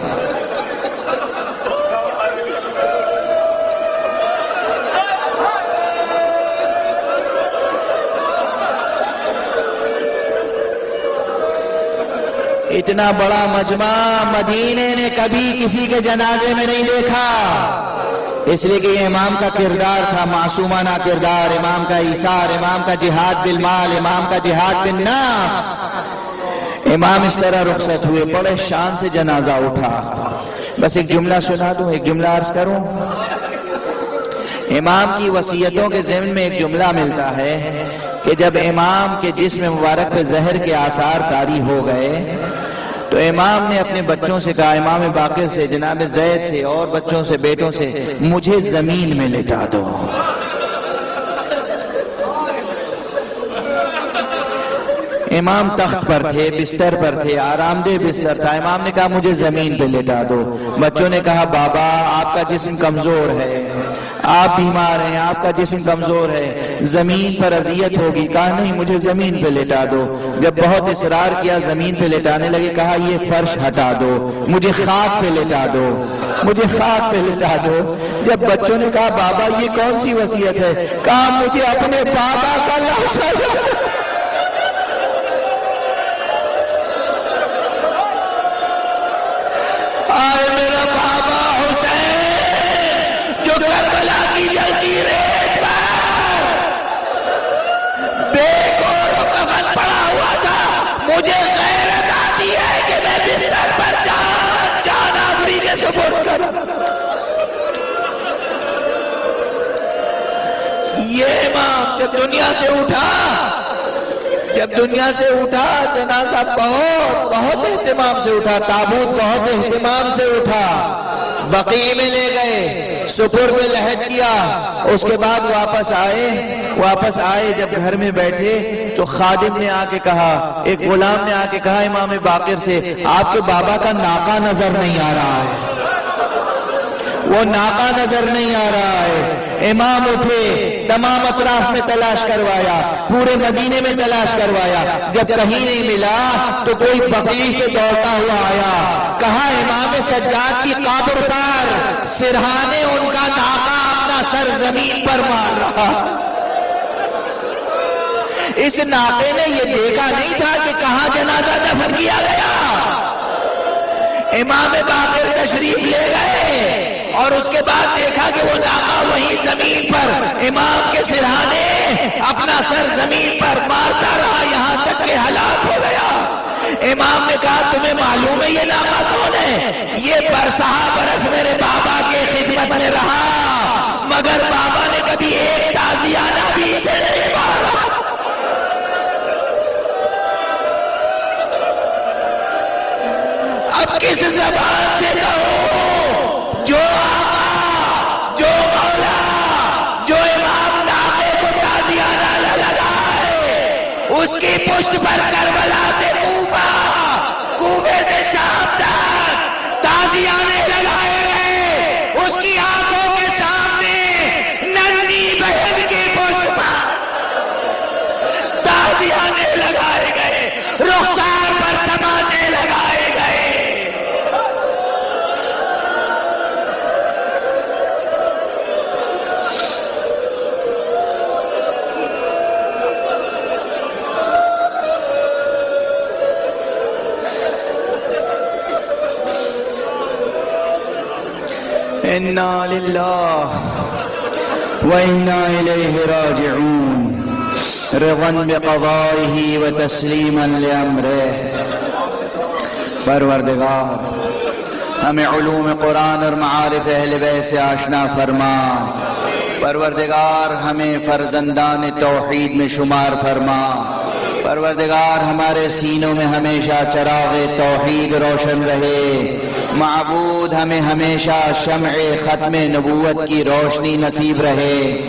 اتنا بڑا مجمع مدینے نے کبھی کسی کے جنازے میں نہیں دیکھا، اس لیے کہ یہ امام کا کردار تھا، معصومانہ کردار، امام کا ایثار، امام کا جہاد بالمال، امام کا جہاد بالنفس۔ امام اس طرح رخصت ہوئے، بڑے شان سے جنازہ اٹھا۔ بس ایک جملہ سنا دوں، ایک جملہ عرض کروں۔ امام کی وصیتوں کے ضمن میں ایک جملہ ملتا ہے کہ جب امام کے جسم مبارک پہ زہر کے آثار طاری ہو گئے تو امام نے اپنے بچوں سے کہا، امام باقر سے، جناب زید سے اور بچوں سے، بیٹوں سے، مجھے زمین میں لٹا دو۔ امام تخت پر تھے، بستر پر تھے، آرام دہ بستر تھا، امام نے کہا مجھے زمین پہ لٹا دو۔ بچوں نے کہا بابا آپ کا جسم کمزور ہے، آپ بیمار ہیں، آپ کا جسم کمزور ہے، زمین پر اذیت ہوگی۔ کہا نہیں مجھے زمین پہ لٹا دو۔ جب بہت اصرار کیا زمین پہ لٹانے لگے، کہا یہ فرش ہٹا دو، مجھے خاک پہ لٹا دو، مجھے خاک پہ لٹا دو۔ جب بچوں نے کہا بابا یہ کون سی وصیت ہے، کہا مجھے اپنے بابا کا لاشا آئے میرا بابا حسین جو کربلا کی جلتی ریت پر بے گور و کفن پڑا ہوا تھا، مجھے غیرت آتی ہے کہ میں بستر پر جان آفری کے سپرد کروں۔ یہ امام جب دنیا سے اٹھا جنازہ بہت اہتمام سے اٹھا، تابوت بہت اہتمام سے اٹھا، بقیع میں لے گئے، سپرد لحد کیا۔ اس کے بعد واپس آئے جب گھر میں بیٹھے تو خادم نے آ کے کہا، ایک غلام نے آ کے کہا امام باقر سے، آپ کے بابا کا ناقہ نظر نہیں آ رہا ہے، وہ ناقہ نظر نہیں آ رہا ہے۔ امام اٹھے، تمام اطراف میں تلاش کروایا، پورے مدینے میں تلاش کروایا، جب کہیں نہیں ملا تو کوئی بقیع سے دوڑتا ہوا آیا، کہا امام سجاد کی قبر پر سرہانے ان کا ناقہ اپنا سر زمین پر مار رہا۔ اس ناقے نے یہ دیکھا نہیں تھا کہ کہاں جنازہ دفن کیا گیا۔ امام باقر تشریف لے گئے اور اس کے بعد دیکھا کہ وہ ناقہ وہی زمین پر امام کے سرہانے اپنا سر زمین پر مارتا رہا، یہاں تک کہ ہلاک ہو گیا۔ امام نے کہا تمہیں معلوم ہے یہ ناقہ کون ہے؟ یہ برسہ برس میرے بابا کے خدمت میں رہا، مگر بابا نے کبھی ایک تازیانہ بھی اسے نہیں مارا۔ اب کس زبان سے کہو جو آقا، جو مولا، جو امام ناقے کو تازیانہ لگا ہے، اس کی پشت پر کربلا سے کوفے سے شام تک تازیانے لگائے گئے، اس کی آنکھوں کے سامنے ننھی بہن کی پشت پر تازیانے لگائے گئے، رخسار پر تماچے لگائے گئے۔ انا للہ و انا الیہ راجعون رضا بقضائہ و تسلیما لامرہ۔ پروردگار ہمیں علوم قرآن اور معارف اہل بیت سے آشنا فرما۔ پروردگار ہمیں فرزندان توحید میں شمار فرما۔ پروردگار ہمارے سینوں میں ہمیشہ چراغ توحید روشن رہے۔ معبود ہمیں ہمیشہ شمع ختم نبوت کی روشنی نصیب رہے۔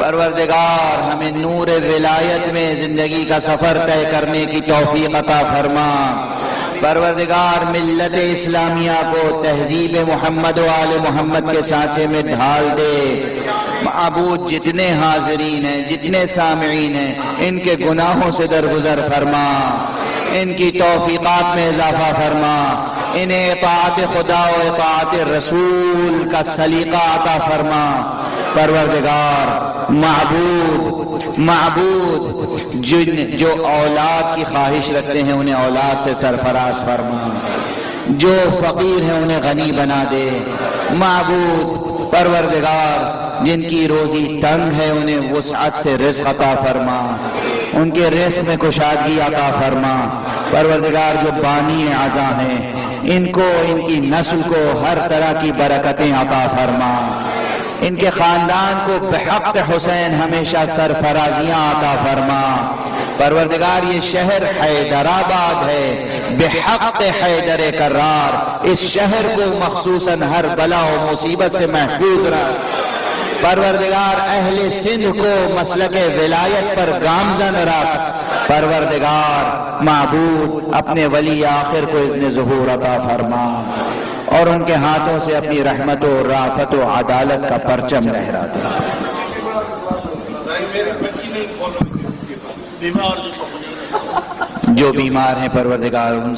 پروردگار ہمیں نور ولایت میں زندگی کا سفر طے کرنے کی توفیق عطا فرما۔ پروردگار ملت اسلامیہ کو تہذیب محمد و آل محمد کے سانچے میں ڈھال دے۔ معبود جتنے حاضرین ہیں، جتنے سامعین ہیں، ان کے گناہوں سے درگزر فرما، ان کی توفیقات میں اضافہ فرما، انہیں اطاعت خدا و اطاعت رسول کا سلیقہ عطا فرما۔ پروردگار معبود جو اولاد کی خواہش رکھتے ہیں انہیں اولاد سے سرفراز فرما، جو فقیر ہیں انہیں غنی بنا دے۔ معبود پروردگار جن کی روزی تنگ ہے انہیں وسعت سے رزق عطا فرما، ان کے رزق میں کشادگی عطا فرما۔ پروردگار جو بانی اعضاء ہیں ان کو، ان کی نسل کو ہر طرح کی برکتیں عطا فرما، ان کے خاندان کو بحق حسین ہمیشہ سرفرازیاں عطا فرما۔ پروردگار یہ شہر حیدرآباد ہے، بحق حیدر کرار اس شہر کو مخصوصاً ہر بلا و مصیبت سے محفوظ رکھ۔ پروردگار اہل سندھ کو مسلک ولایت پر گامزن رکھ۔ پروردگار معبود اپنے ولی آخر کو اذن ظہور عطا فرما اور ان کے ہاتھوں سے اپنی رحمت و رافت و عدالت کا پرچم لہرا دے۔ جو بیمار ہیں پروردگار ان